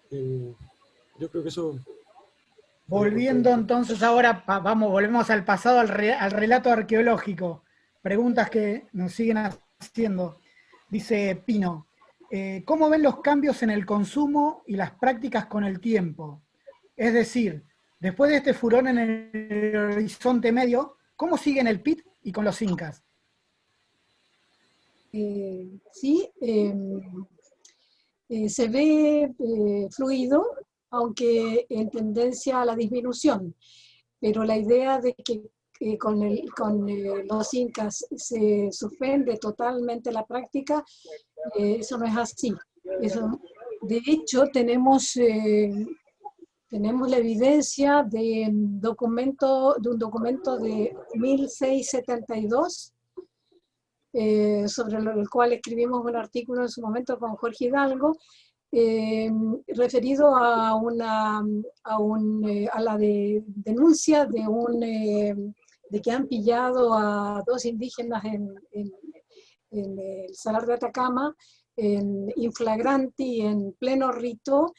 Yo creo que eso... Volviendo entonces ahora, volvemos al pasado, al relato arqueológico. Preguntas que nos siguen haciendo. Dice Pino, ¿cómo ven los cambios en el consumo y las prácticas con el tiempo? Es decir, después de este furor en el Horizonte Medio, ¿cómo siguen el PIT y con los incas? Sí, se ve fluido, aunque en tendencia a la disminución, pero la idea de que con los incas se suspende totalmente la práctica, eso no es así. De hecho, tenemos la evidencia de un documento de 1672, sobre el cual escribimos un artículo en su momento con Jorge Hidalgo, referido a la denuncia de que han pillado a 2 indígenas en el Salar de Atacama, en inflagranti, en pleno rito,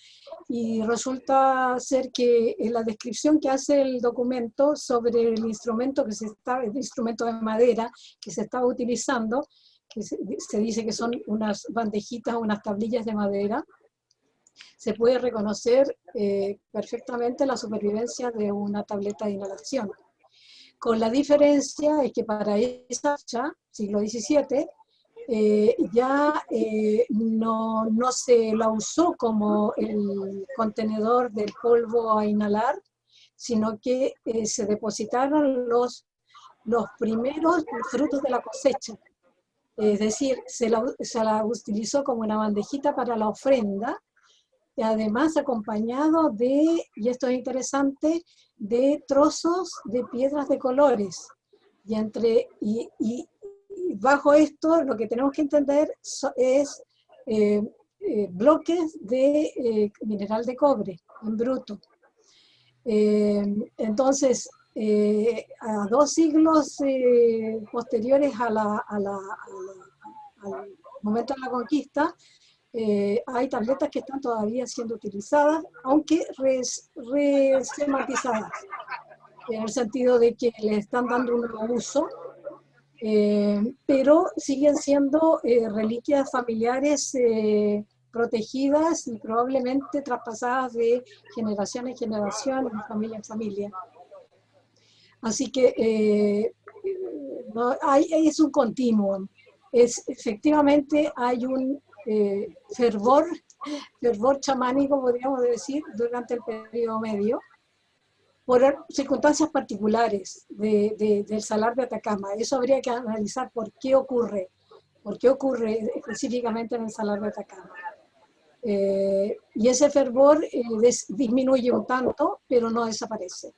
y resulta ser que en la descripción que hace el documento sobre el instrumento el instrumento de madera que se estaba utilizando, que se dice que son unas bandejitas, unas tablillas de madera, se puede reconocer perfectamente la supervivencia de una tableta de inhalación. Con la diferencia es que para esa fecha, siglo XVII, ya no se la usó como el contenedor del polvo a inhalar, sino que se depositaron los primeros frutos de la cosecha. Es decir, se la utilizó como una bandejita para la ofrenda, y además acompañado de, y esto es interesante, de trozos de piedras de colores. Y bajo esto lo que tenemos que entender es bloques de mineral de cobre en bruto. Entonces, a 2 siglos posteriores al momento de la conquista, hay tabletas que están todavía siendo utilizadas, aunque resematizadas, en el sentido de que le están dando un nuevo uso, pero siguen siendo reliquias familiares protegidas y probablemente traspasadas de generación en generación, de familia en familia. Así que no, es un continuum. Efectivamente hay un fervor chamánico, podríamos decir, durante el periodo medio, por circunstancias particulares del Salar de Atacama. Eso habría que analizar por qué ocurre específicamente en el Salar de Atacama. Y ese fervor disminuye un tanto, pero no desaparece.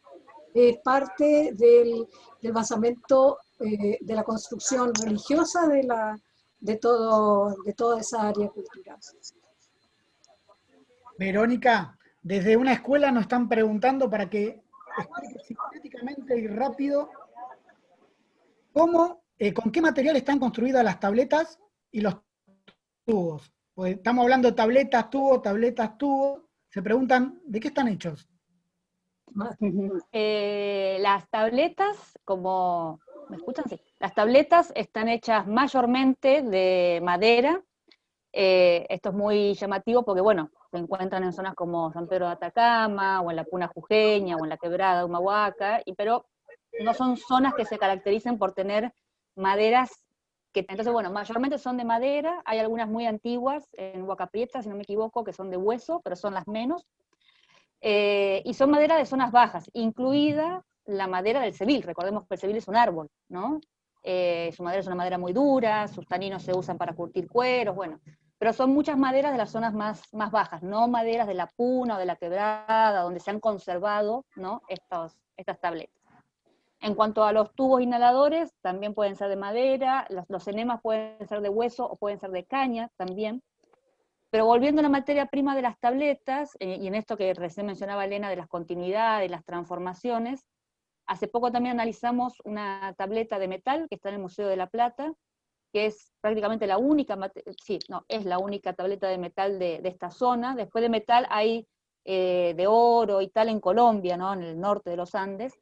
Es parte del basamento de la construcción religiosa de toda esa área cultural. Verónica, desde una escuela nos están preguntando para que explique sintéticamente y rápido cómo, con qué material están construidas las tabletas y los tubos. Pues estamos hablando de tabletas, tubos. Se preguntan, ¿de qué están hechos? Las tabletas, como... ¿Me escuchan? Sí. Las tabletas están hechas mayormente de madera. Esto es muy llamativo porque, bueno, se encuentran en zonas como San Pedro de Atacama, o en la Puna Jujeña, o en la Quebrada de Humahuaca, pero no son zonas que se caractericen por tener maderas entonces, bueno, mayormente son de madera. Hay algunas muy antiguas, en Huaca Prieta, si no me equivoco, que son de hueso, pero son las menos. Y son madera de zonas bajas, incluida la madera del cebil. Recordemos que el cebil es un árbol, ¿no? Su madera es una madera muy dura, sus taninos se usan para curtir cueros, bueno. Pero son muchas maderas de las zonas más bajas, no maderas de la Puna o de la Quebrada, donde se han conservado, ¿no?, estas tabletas. En cuanto a los tubos inhaladores, también pueden ser de madera, los enemas pueden ser de hueso o pueden ser de caña también. Pero volviendo a la materia prima de las tabletas, y en esto que recién mencionaba Elena de las continuidades, las transformaciones, hace poco también analizamos una tableta de metal que está en el Museo de La Plata, que es prácticamente la única, es la única tableta de metal de esta zona. Después de metal hay de oro y tal en Colombia, ¿no?, en el norte de los Andes.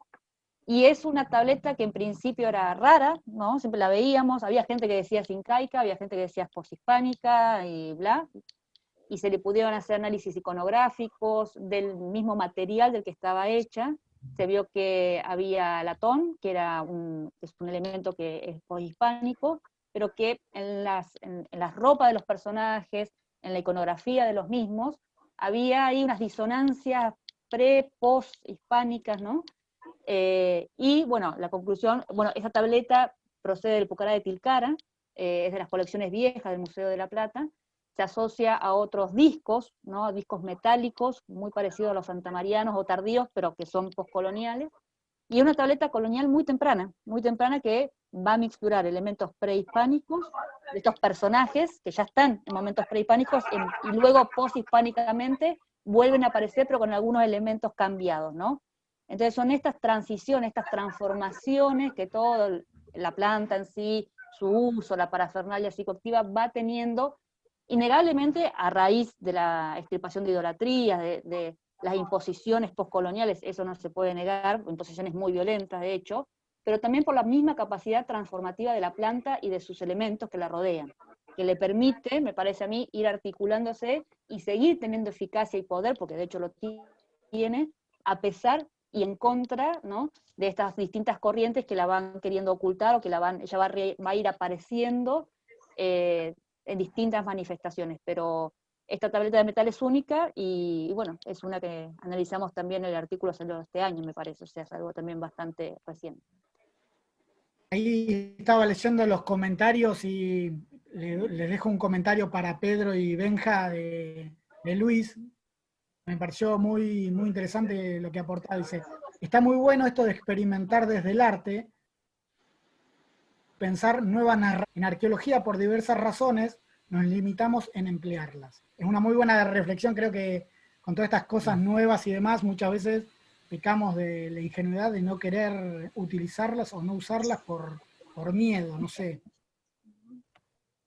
Y es una tableta que en principio era rara, ¿no? Siempre la veíamos, había gente que decía sincaica, había gente que decía poshispánica y bla, y se le pudieron hacer análisis iconográficos del mismo material del que estaba hecha. Se vio que había latón, que es un elemento que es poshispánico, pero que en las ropas de los personajes, en la iconografía de los mismos, había ahí unas disonancias pre-post-hispánicas, ¿no? Y bueno, la conclusión, bueno, esa tableta procede del Pucará de Tilcara, es de las colecciones viejas del Museo de La Plata, se asocia a otros discos, ¿no?, discos metálicos, muy parecidos a los santamarianos o tardíos, pero que son postcoloniales, y una tableta colonial muy temprana que va a mixturar elementos prehispánicos, de estos personajes que ya están en momentos prehispánicos, y luego posthispánicamente vuelven a aparecer, pero con algunos elementos cambiados, ¿no? Entonces son estas transiciones, estas transformaciones que toda la planta en sí, su uso, la parafernalia psicoactiva va teniendo, innegablemente a raíz de la extirpación de idolatrías, de las imposiciones postcoloniales, eso no se puede negar, imposiciones muy violentas de hecho, pero también por la misma capacidad transformativa de la planta y de sus elementos que la rodean, que le permite, me parece a mí, ir articulándose y seguir teniendo eficacia y poder, porque de hecho lo tiene, a pesar y en contra, ¿no?, de estas distintas corrientes que la van queriendo ocultar o que ella va a ir apareciendo en distintas manifestaciones. Pero esta tableta de metal es única y bueno, es una que analizamos también, el artículo salió este año, me parece, o sea, es algo también bastante reciente. Ahí estaba leyendo los comentarios y les dejo un comentario para Pedro y Benja de Luis. Me pareció muy interesante lo que aportaba. Dice, está muy bueno esto de experimentar desde el arte, pensar nuevas narrativas. En arqueología, por diversas razones, nos limitamos en emplearlas. Es una muy buena reflexión, creo que con todas estas cosas nuevas y demás, muchas veces pecamos de la ingenuidad de no querer utilizarlas o no usarlas por miedo, no sé.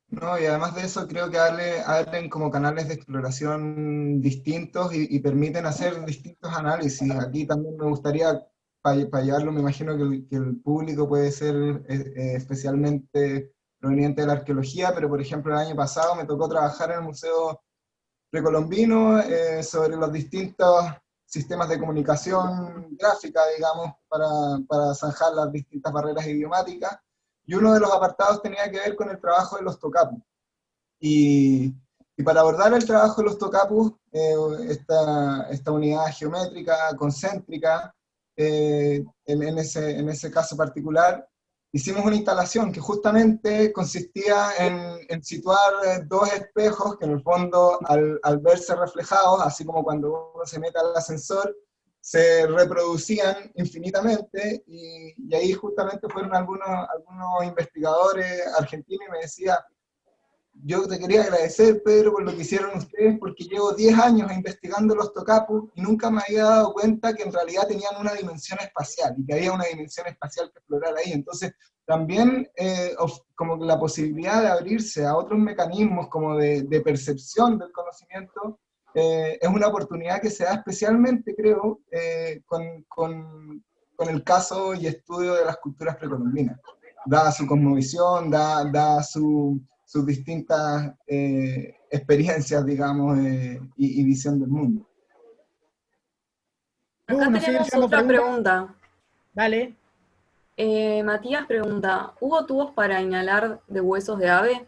No, y además de eso creo que abren como canales de exploración distintos y permiten hacer distintos análisis. Aquí también me gustaría, para llevarlo, me imagino que el público puede ser especialmente proveniente de la arqueología, pero por ejemplo el año pasado me tocó trabajar en el Museo Precolombino sobre los distintos sistemas de comunicación gráfica, digamos, para zanjar las distintas barreras idiomáticas. Y uno de los apartados tenía que ver con el trabajo de los tocapus. Y para abordar el trabajo de los tocapus, esta unidad geométrica, concéntrica, en ese caso particular, hicimos una instalación que justamente consistía en situar dos espejos que en el fondo al verse reflejados, así como cuando uno se mete al ascensor, se reproducían infinitamente, y ahí justamente fueron algunos investigadores argentinos y me decía: yo te quería agradecer, Pedro, por lo que hicieron ustedes, porque llevo 10 años investigando los tocapus y nunca me había dado cuenta que en realidad tenían una dimensión espacial y que había una dimensión espacial que explorar ahí. Entonces, también como la posibilidad de abrirse a otros mecanismos como de percepción del conocimiento es una oportunidad que se da especialmente, creo, con el caso y estudio de las culturas precolombinas. Da su cosmovisión, da sus distintas experiencias, digamos, y visión del mundo. Acá ¿Nos siguen tenemos llegando otra preguntas? pregunta. Dale. Matías pregunta, ¿hubo tubos para inhalar de huesos de ave?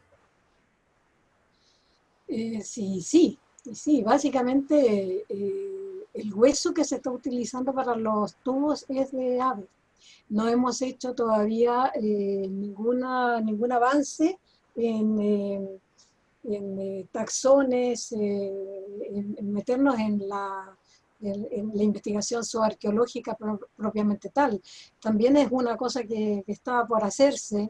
Sí, básicamente el hueso que se está utilizando para los tubos es de ave. No hemos hecho todavía ningún avance en taxones, en meternos en la investigación zooarqueológica propiamente tal. También es una cosa que está por hacerse.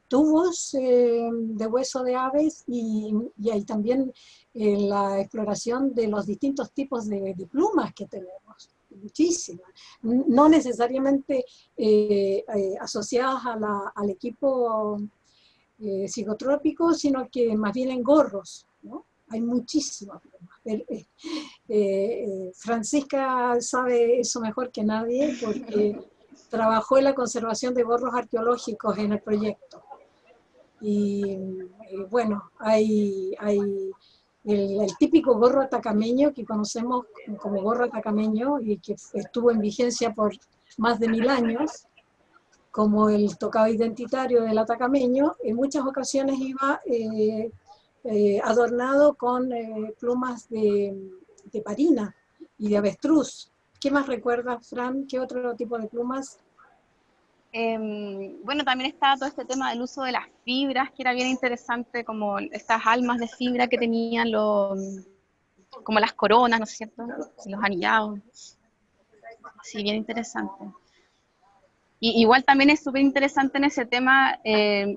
Tubos de hueso de aves y hay también la exploración de los distintos tipos de plumas que tenemos, muchísimas, no necesariamente asociadas al equipo psicotrópico, sino que más bien en gorros, ¿no? Hay muchísimas plumas. Francisca sabe eso mejor que nadie porque trabajó en la conservación de gorros arqueológicos en el proyecto. Y bueno, hay el típico gorro atacameño que conocemos como gorro atacameño y que estuvo en vigencia por más de 1000 años, como el tocado identitario del atacameño. En muchas ocasiones iba adornado con plumas de parina y de avestruz. ¿Qué más recuerdas, Fran? ¿Qué otro tipo de plumas? Bueno, también estaba todo este tema del uso de las fibras, que era bien interesante, como estas almas de fibra que tenían como las coronas, ¿no es cierto? Los anillados. Sí, bien interesante. Y igual también es súper interesante en ese tema,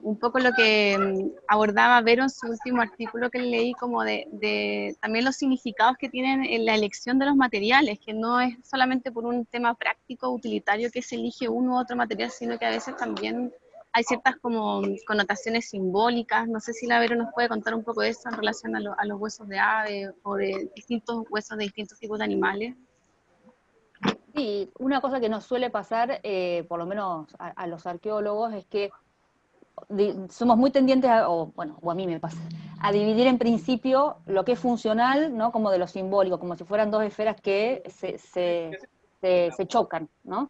un poco lo que abordaba Vero en su último artículo que leí, como de también los significados que tienen en la elección de los materiales, que no es solamente por un tema práctico, utilitario, que se elige uno u otro material, sino que a veces también hay ciertas como connotaciones simbólicas. No sé si la Vero nos puede contar un poco de eso en relación a los huesos de ave o de distintos huesos de distintos tipos de animales. Sí, una cosa que nos suele pasar, por lo menos a los arqueólogos, es que somos muy tendientes, o a mí me pasa, a dividir en principio lo que es funcional, ¿no? Como de lo simbólico, como si fueran dos esferas que se chocan, ¿no?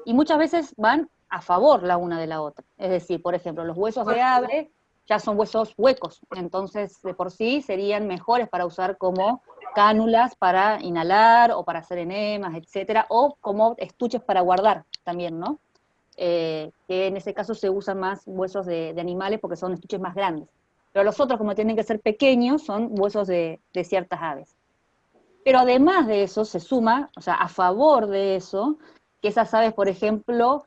Y muchas veces van a favor la una de la otra. Es decir, por ejemplo, los huesos de ave ya son huesos huecos, entonces de por sí serían mejores para usar como cánulas para inhalar o para hacer enemas, etcétera, o como estuches para guardar también, ¿no? Que en ese caso se usan más huesos de animales porque son estuches más grandes. Pero los otros, como tienen que ser pequeños, son huesos de ciertas aves. Pero además de eso se suma, o sea, a favor de eso, que esas aves, por ejemplo,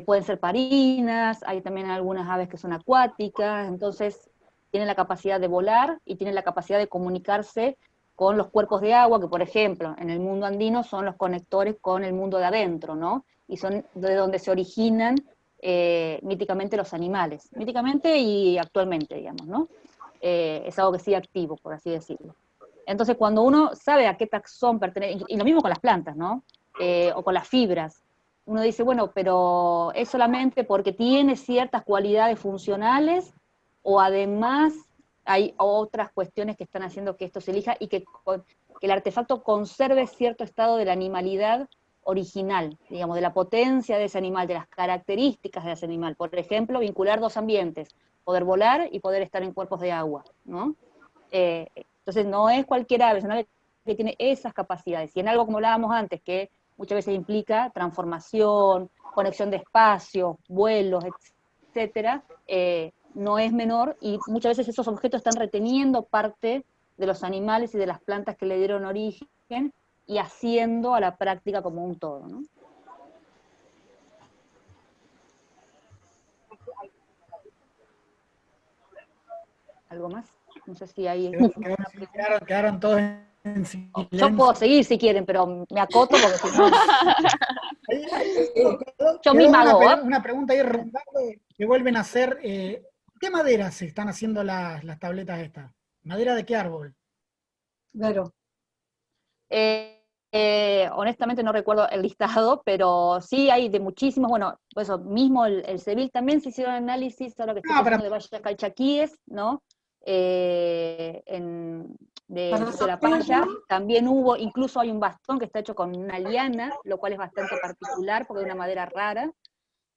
pueden ser parinas, hay también algunas aves que son acuáticas, entonces tienen la capacidad de volar y tienen la capacidad de comunicarse con los cuerpos de agua, que por ejemplo, en el mundo andino son los conectores con el mundo de adentro, ¿no? Y son de donde se originan míticamente los animales, míticamente y actualmente, digamos, ¿no? Es algo que sigue activo, por así decirlo. Entonces, cuando uno sabe a qué taxón pertenece, y lo mismo con las plantas, ¿no? O con las fibras, uno dice, bueno, pero es solamente porque tiene ciertas cualidades funcionales, o además hay otras cuestiones que están haciendo que esto se elija y que el artefacto conserve cierto estado de la animalidad original, digamos, de la potencia de ese animal, de las características de ese animal. Por ejemplo, vincular dos ambientes, poder volar y poder estar en cuerpos de agua, ¿no? Entonces no es cualquier ave, es una ave que tiene esas capacidades. Y en algo como hablábamos antes, que muchas veces implica transformación, conexión de espacios, vuelos, etcétera, no es menor, y muchas veces esos objetos están reteniendo parte de los animales y de las plantas que le dieron origen, y haciendo a la práctica como un todo, ¿no? ¿Algo más? No sé si hay... Quedaron todos en silencio. Yo puedo seguir si quieren, pero me acoto porque si no... Yo misma hago, una pregunta ahí rondando que vuelven a hacer. ¿Qué madera se están haciendo las tabletas estas? ¿Madera de qué árbol? Claro. Honestamente no recuerdo el listado, pero sí hay de muchísimos, bueno, pues eso mismo el Seville también se hicieron análisis, ahora que estoy pensando de Valle Calchaquíes, ¿no? De la Paya, también hubo, incluso hay un bastón que está hecho con una liana, lo cual es bastante particular porque es una madera rara,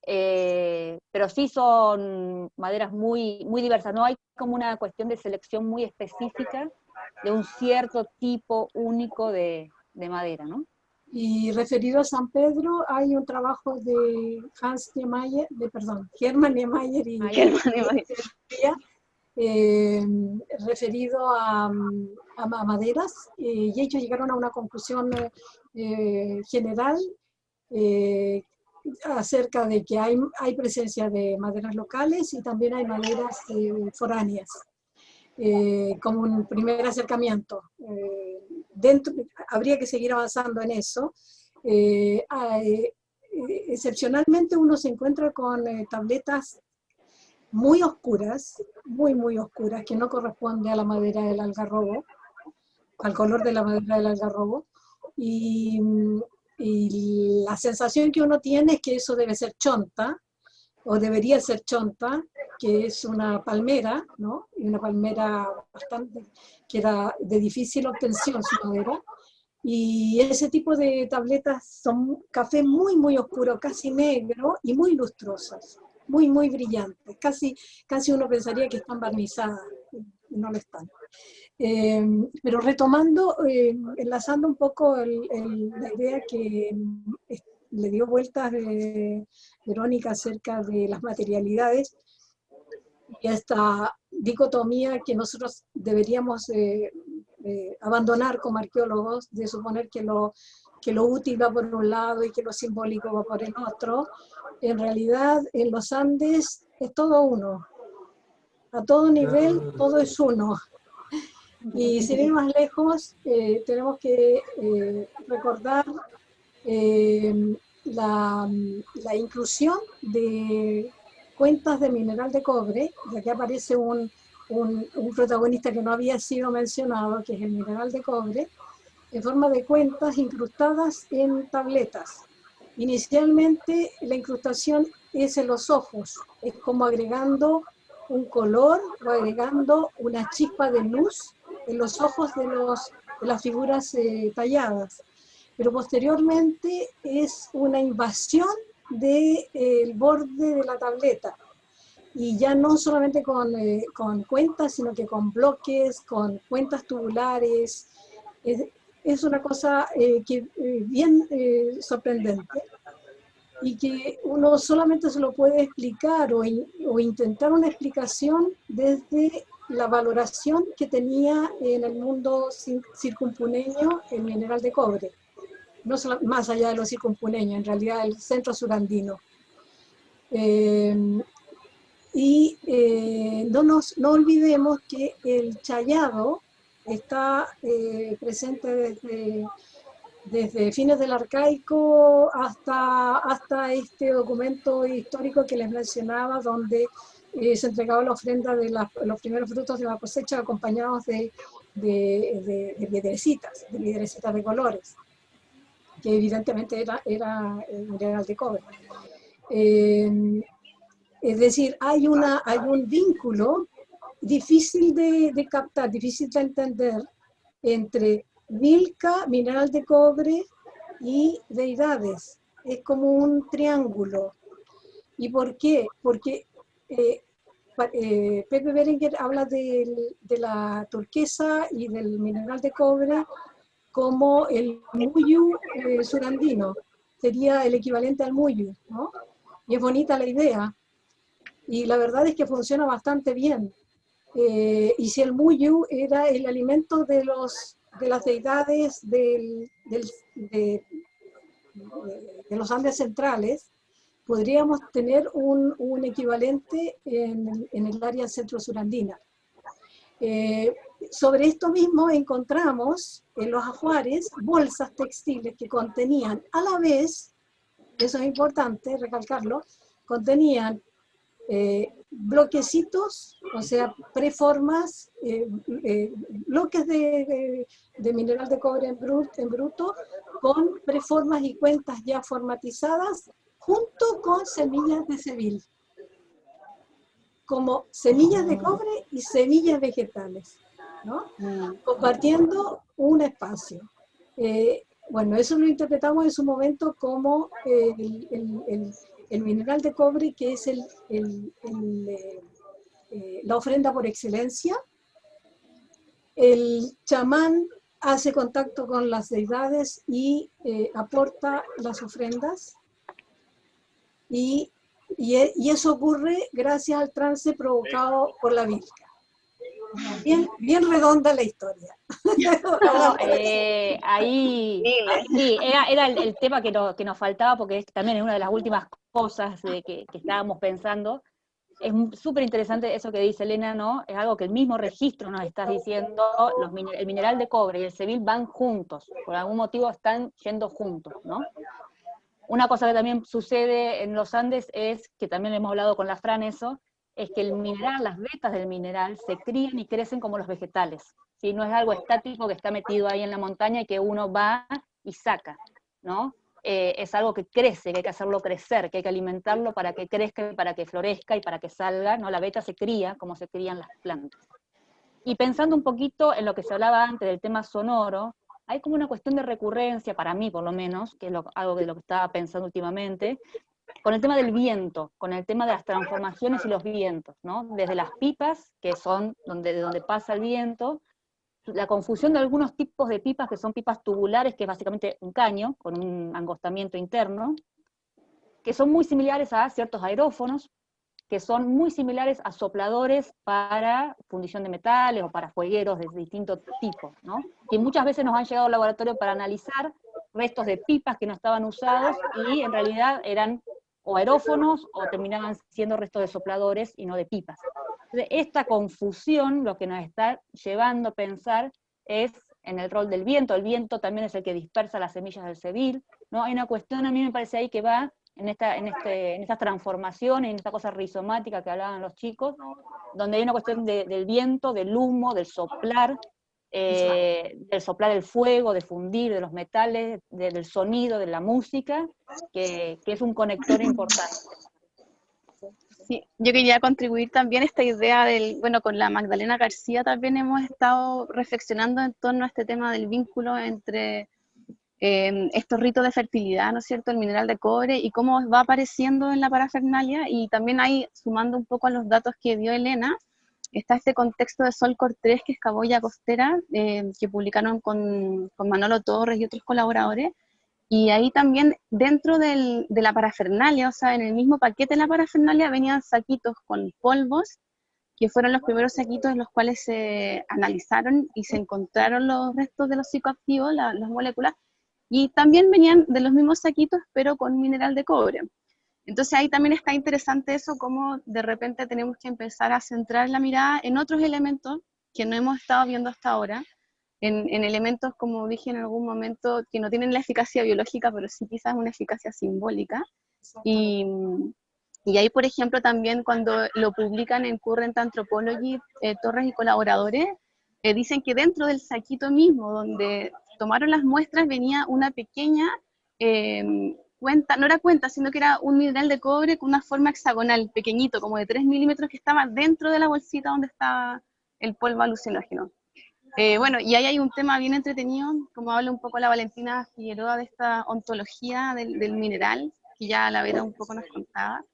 pero sí son maderas muy, muy diversas, no hay como una cuestión de selección muy específica de un cierto tipo único de madera, ¿no? Y referido a San Pedro, hay un trabajo de Hermann Niemeyer y referido a maderas, y ellos llegaron a una conclusión general acerca de que hay presencia de maderas locales y también hay maderas foráneas. Como un primer acercamiento. Habría que seguir avanzando en eso. Excepcionalmente uno se encuentra con tabletas muy oscuras, muy oscuras, que no corresponde a la madera del algarrobo, al color de la madera del algarrobo, y la sensación que uno tiene es que eso debe ser chonta, o debería ser chonta, que es una palmera, ¿no? Y una palmera que era de difícil obtención su madera, y ese tipo de tabletas son café muy oscuro, casi negro, y muy lustrosas, muy brillantes, casi uno pensaría que están barnizadas, y no lo están. Pero retomando, enlazando un poco la idea que le dio vueltas Verónica acerca de las materialidades y esta dicotomía que nosotros deberíamos abandonar como arqueólogos, de suponer que lo útil va por un lado y que lo simbólico va por el otro. En realidad, en los Andes es todo uno. A todo nivel, todo es uno. Y sin ir más lejos, tenemos que recordar la inclusión de cuentas de mineral de cobre, y aquí aparece un protagonista que no había sido mencionado, que es el mineral de cobre, en forma de cuentas incrustadas en tabletas. Inicialmente la incrustación es en los ojos, es como agregando un color o agregando una chispa de luz en los ojos de las figuras talladas. Pero posteriormente es una invasión del borde de la tableta, y ya no solamente con cuentas, sino que con bloques, con cuentas tubulares. Es una cosa bien sorprendente, y que uno solamente se lo puede explicar o intentar una explicación desde la valoración que tenía en el mundo circumpuneño el mineral de cobre. No solo, más allá de los circumpuneños, en realidad el centro surandino. No olvidemos que el chayado está presente desde fines del Arcaico hasta este documento histórico que les mencionaba, donde se entregaba la ofrenda de los primeros frutos de la cosecha acompañados de piedrecitas, de colores, que evidentemente era mineral de cobre. Es decir, hay un vínculo difícil de captar, difícil de entender entre Milca, mineral de cobre, y deidades. Es como un triángulo. ¿Y por qué? Porque Pepe Berenguer habla de la turquesa y del mineral de cobre como el muyu surandino. Sería el equivalente al muyu, ¿no? Y es bonita la idea. Y la verdad es que funciona bastante bien. Y si el muyu era el alimento de las deidades de los Andes centrales, podríamos tener un equivalente en el área centro-surandina. Sobre esto mismo encontramos en los ajuares bolsas textiles que contenían a la vez, eso es importante recalcarlo, contenían bloquecitos, o sea, preformas, bloques de mineral de cobre en bruto, con preformas y cuentas ya formatizadas, junto con semillas de sebil, como semillas de cobre y semillas vegetales, ¿no? Compartiendo un espacio. Bueno, eso lo interpretamos en su momento como el mineral de cobre, que es la ofrenda por excelencia. El chamán hace contacto con las deidades y aporta las ofrendas. Y eso ocurre gracias al trance provocado por la Virgen. Bien redonda la historia. No, ahí sí, era el tema que nos faltaba, porque también es una de las últimas cosas que estábamos pensando. Es súper interesante eso que dice Elena, ¿no? Es algo que el mismo registro nos está diciendo, el mineral de cobre y el sebil van juntos, por algún motivo están yendo juntos, ¿no? Una cosa que también sucede en los Andes es, que también hemos hablado con la Fran eso, es que el mineral, las vetas del mineral se crían y crecen como los vegetales, ¿sí? No es algo estático que está metido ahí en la montaña y que uno va y saca, ¿no? Es algo que crece, que hay que hacerlo crecer, que hay que alimentarlo para que crezca, para que florezca y para que salga, ¿no? La veta se cría como se crían las plantas. Y pensando un poquito en lo que se hablaba antes del tema sonoro, hay como una cuestión de recurrencia, para mí por lo menos, que es algo de lo que estaba pensando últimamente, con el tema del viento, con el tema de las transformaciones y los vientos, ¿no? Desde las pipas, que son de donde pasa el viento, la confusión de algunos tipos de pipas, que son pipas tubulares, que es básicamente un caño, con un angostamiento interno, que son muy similares a ciertos aerófonos, que son muy similares a sopladores para fundición de metales o para fuegueros de distintos tipos, ¿no? Que muchas veces nos han llegado al laboratorio para analizar restos de pipas que no estaban usados y en realidad eran o aerófonos o terminaban siendo restos de sopladores y no de pipas. Entonces, esta confusión lo que nos está llevando a pensar es en el rol del viento. El viento también es el que dispersa las semillas del sebil, ¿no? Hay una cuestión, a mí me parece ahí, que va en estas transformaciones, en esta cosa rizomática que hablaban los chicos, donde hay una cuestión del viento, del humo, del soplar el fuego, de fundir, de los metales, del sonido, de la música, que es un conector importante. Sí, yo quería contribuir también a esta idea bueno, con la Magdalena García también hemos estado reflexionando en torno a este tema del vínculo entre estos ritos de fertilidad, ¿no es cierto?, el mineral de cobre, y cómo va apareciendo en la parafernalia, y también ahí, sumando un poco a los datos que dio Elena, está este contexto de Sol Cortés, que es caboya costera, que publicaron con Manolo Torres y otros colaboradores, y ahí también dentro de la parafernalia, o sea, en el mismo paquete de la parafernalia venían saquitos con polvos, que fueron los primeros saquitos en los cuales se analizaron y se encontraron los restos de los psicoactivos, las moléculas, y también venían de los mismos saquitos, pero con mineral de cobre. Entonces ahí también está interesante eso, cómo de repente tenemos que empezar a centrar la mirada en otros elementos que no hemos estado viendo hasta ahora, en elementos, como dije en algún momento, que no tienen la eficacia biológica, pero sí quizás una eficacia simbólica. Y ahí, por ejemplo, también cuando lo publican en Current Anthropology, Torres y colaboradores, dicen que dentro del saquito mismo, donde tomaron las muestras, venía una pequeña cuenta, no era cuenta, sino que era un mineral de cobre con una forma hexagonal, pequeñito, como de 3 milímetros, que estaba dentro de la bolsita donde estaba el polvo alucinógeno. Bueno, y ahí hay un tema bien entretenido, como habla un poco la Valentina Figueroa de esta ontología del mineral, que ya la Vera un poco nos contaba,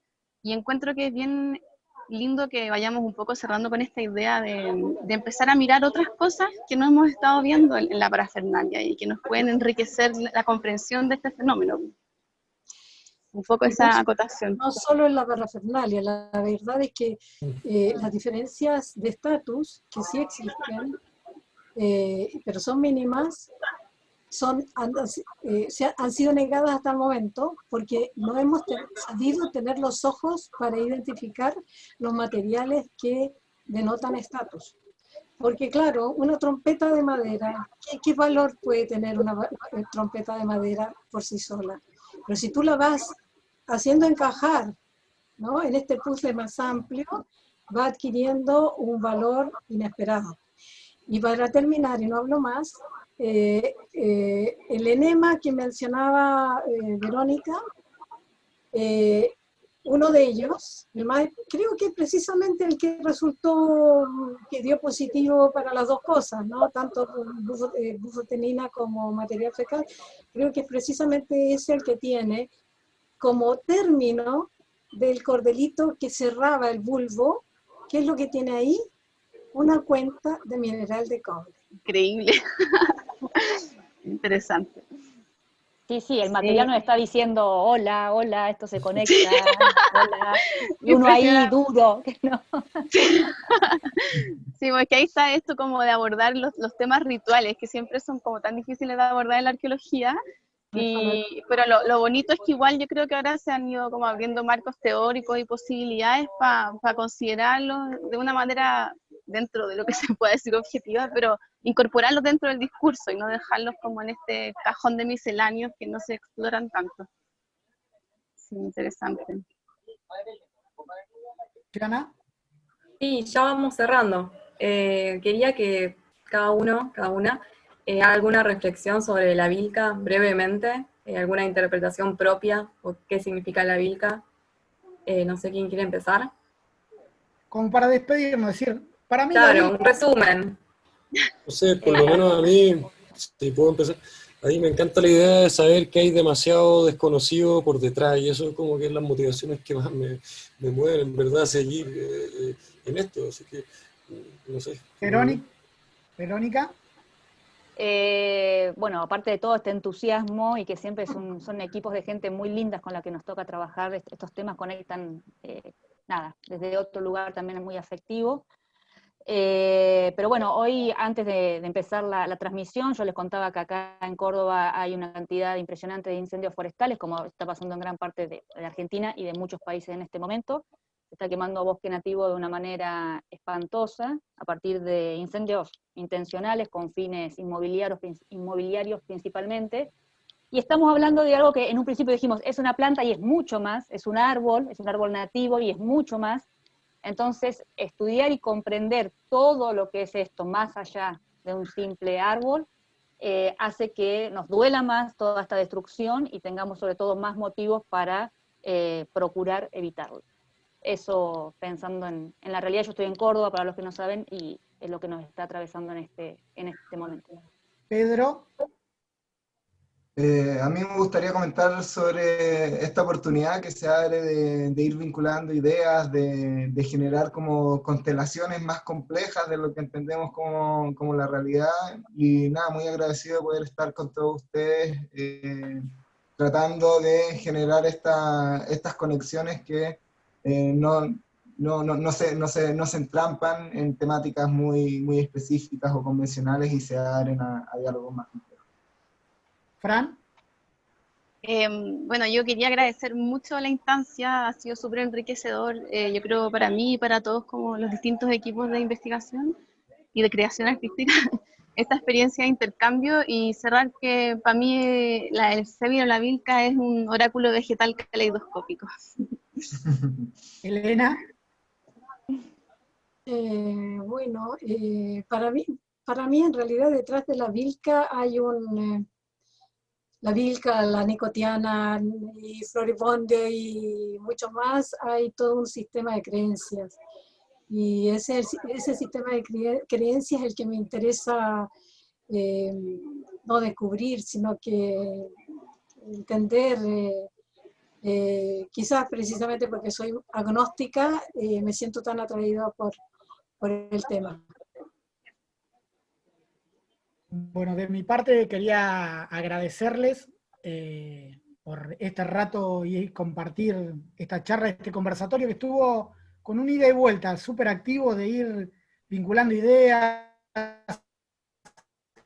y encuentro que es bien lindo que vayamos un poco cerrando con esta idea de empezar a mirar otras cosas que no hemos estado viendo en la parafernalia y que nos pueden enriquecer la comprensión de este fenómeno. Un poco esa acotación. No solo en la parafernalia, la verdad es que las diferencias de estatus que sí existen, pero son mínimas, han sido negadas hasta el momento porque no hemos sabido tener los ojos para identificar los materiales que denotan estatus. Porque claro, una trompeta de madera, ¿qué valor puede tener una trompeta de madera por sí sola? Pero si tú la vas haciendo encajar, ¿no?, en este puzzle más amplio, va adquiriendo un valor inesperado. Y para terminar, y no hablo más, el enema que mencionaba Verónica, uno de ellos, creo que precisamente el que resultó, que dio positivo para las dos cosas, ¿no?, tanto bufotenina como material fecal, creo que precisamente es el que tiene como término del cordelito que cerraba el bulbo, ¿qué es lo que tiene ahí? Una cuenta de mineral de cobre. Increíble. Interesante. Sí, el material nos está diciendo, hola, hola, esto se conecta, hola, y uno ahí duro, que no. Sí, porque ahí está esto como de abordar los temas rituales, que siempre son como tan difíciles de abordar en la arqueología, pero lo bonito es que igual yo creo que ahora se han ido como abriendo marcos teóricos y posibilidades para considerarlos de una manera dentro de lo que se puede decir objetiva, pero incorporarlos dentro del discurso y no dejarlos como en este cajón de misceláneos que no se exploran tanto. Sí, interesante. ¿Ana? Sí, ya vamos cerrando. Quería que cada una haga alguna reflexión sobre la Vilca brevemente, alguna interpretación propia o qué significa la Vilca. No sé quién quiere empezar. Como para despedirnos, decir, para mí Claro, un resumen. No sé, por lo menos a mí, si puedo empezar, a mí me encanta la idea de saber que hay demasiado desconocido por detrás, y eso es como que es las motivaciones que más me mueven, en verdad, a seguir en esto, así que, no sé. Verónica. Bueno, aparte de todo este entusiasmo y que siempre son equipos de gente muy lindas con la que nos toca trabajar, estos temas conectan, desde otro lugar también es muy afectivo. Pero bueno, hoy antes de empezar la transmisión, yo les contaba que acá en Córdoba hay una cantidad impresionante de incendios forestales, como está pasando en gran parte de Argentina y de muchos países en este momento. Se está quemando bosque nativo de una manera espantosa, a partir de incendios intencionales con fines inmobiliarios principalmente. Y estamos hablando de algo que en un principio dijimos, es una planta y es mucho más, es un árbol nativo y es mucho más. Entonces, estudiar y comprender todo lo que es esto, más allá de un simple árbol, hace que nos duela más toda esta destrucción y tengamos sobre todo más motivos para procurar evitarlo. Eso pensando en la realidad. Yo estoy en Córdoba, para los que no saben, y es lo que nos está atravesando en este momento. Pedro. A mí me gustaría comentar sobre esta oportunidad que se abre de ir vinculando ideas, de generar como constelaciones más complejas de lo que entendemos como la realidad. Y nada, muy agradecido de poder estar con todos ustedes tratando de generar estas conexiones que no se entrampan en temáticas muy específicas o convencionales y se abren a diálogos más complejos. Fran. Bueno, yo quería agradecer mucho la instancia, ha sido súper enriquecedor, yo creo para mí y para todos como los distintos equipos de investigación y de creación artística. esta experiencia de intercambio y cerrar que para mí el Cebiro la Vilca es un oráculo vegetal caleidoscópico. Elena. Bueno, para mí en realidad detrás de la Vilca hay la Vilca, la Nicotiana y Floribonde y mucho más, hay todo un sistema de creencias. Y ese sistema de creencias es el que me interesa no descubrir, sino que entender, quizás precisamente porque soy agnóstica, me siento tan atraída por el tema. Bueno, de mi parte quería agradecerles por este rato y compartir esta charla, este conversatorio que estuvo con un ida y vuelta, súper activo de ir vinculando ideas,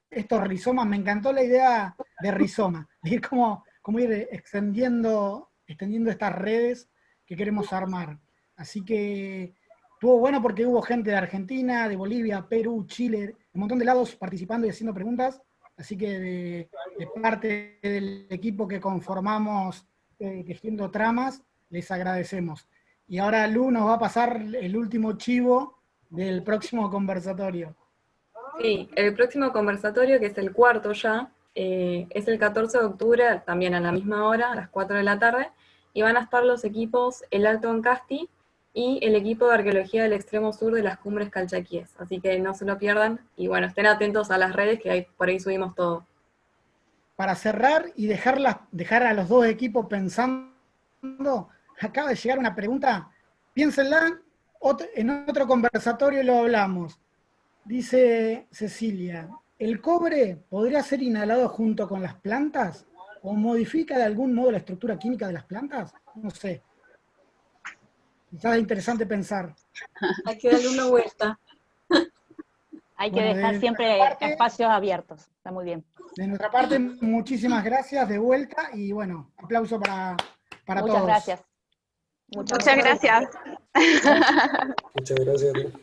estos rizomas, me encantó la idea de rizoma, de ir como ir extendiendo estas redes que queremos armar. Así que estuvo bueno porque hubo gente de Argentina, de Bolivia, Perú, Chile, un montón de lados participando y haciendo preguntas, así que de parte del equipo que conformamos Tejiendo Tramas, les agradecemos. Y ahora Lu nos va a pasar el último chivo del próximo conversatorio. Sí, el próximo conversatorio, que es el cuarto ya, es el 14 de octubre, también a la misma hora, a las 4 de la tarde, y van a estar los equipos El Alto Ancasti y el equipo de Arqueología del Extremo Sur de las Cumbres Calchaquíes. Así que no se lo pierdan, y bueno, estén atentos a las redes, que por ahí subimos todo. Para cerrar y dejar a los dos equipos pensando, acaba de llegar una pregunta, piénsenla, en otro conversatorio lo hablamos. Dice Cecilia, ¿el cobre podría ser inhalado junto con las plantas? ¿O modifica de algún modo la estructura química de las plantas? No sé. Quizás es interesante pensar. Hay que darle una vuelta. Hay que dejar siempre espacios abiertos. Está muy bien. De nuestra parte, muchísimas gracias de vuelta y bueno, aplauso para todos. Muchas gracias. Muchas gracias. Muchas gracias a ti.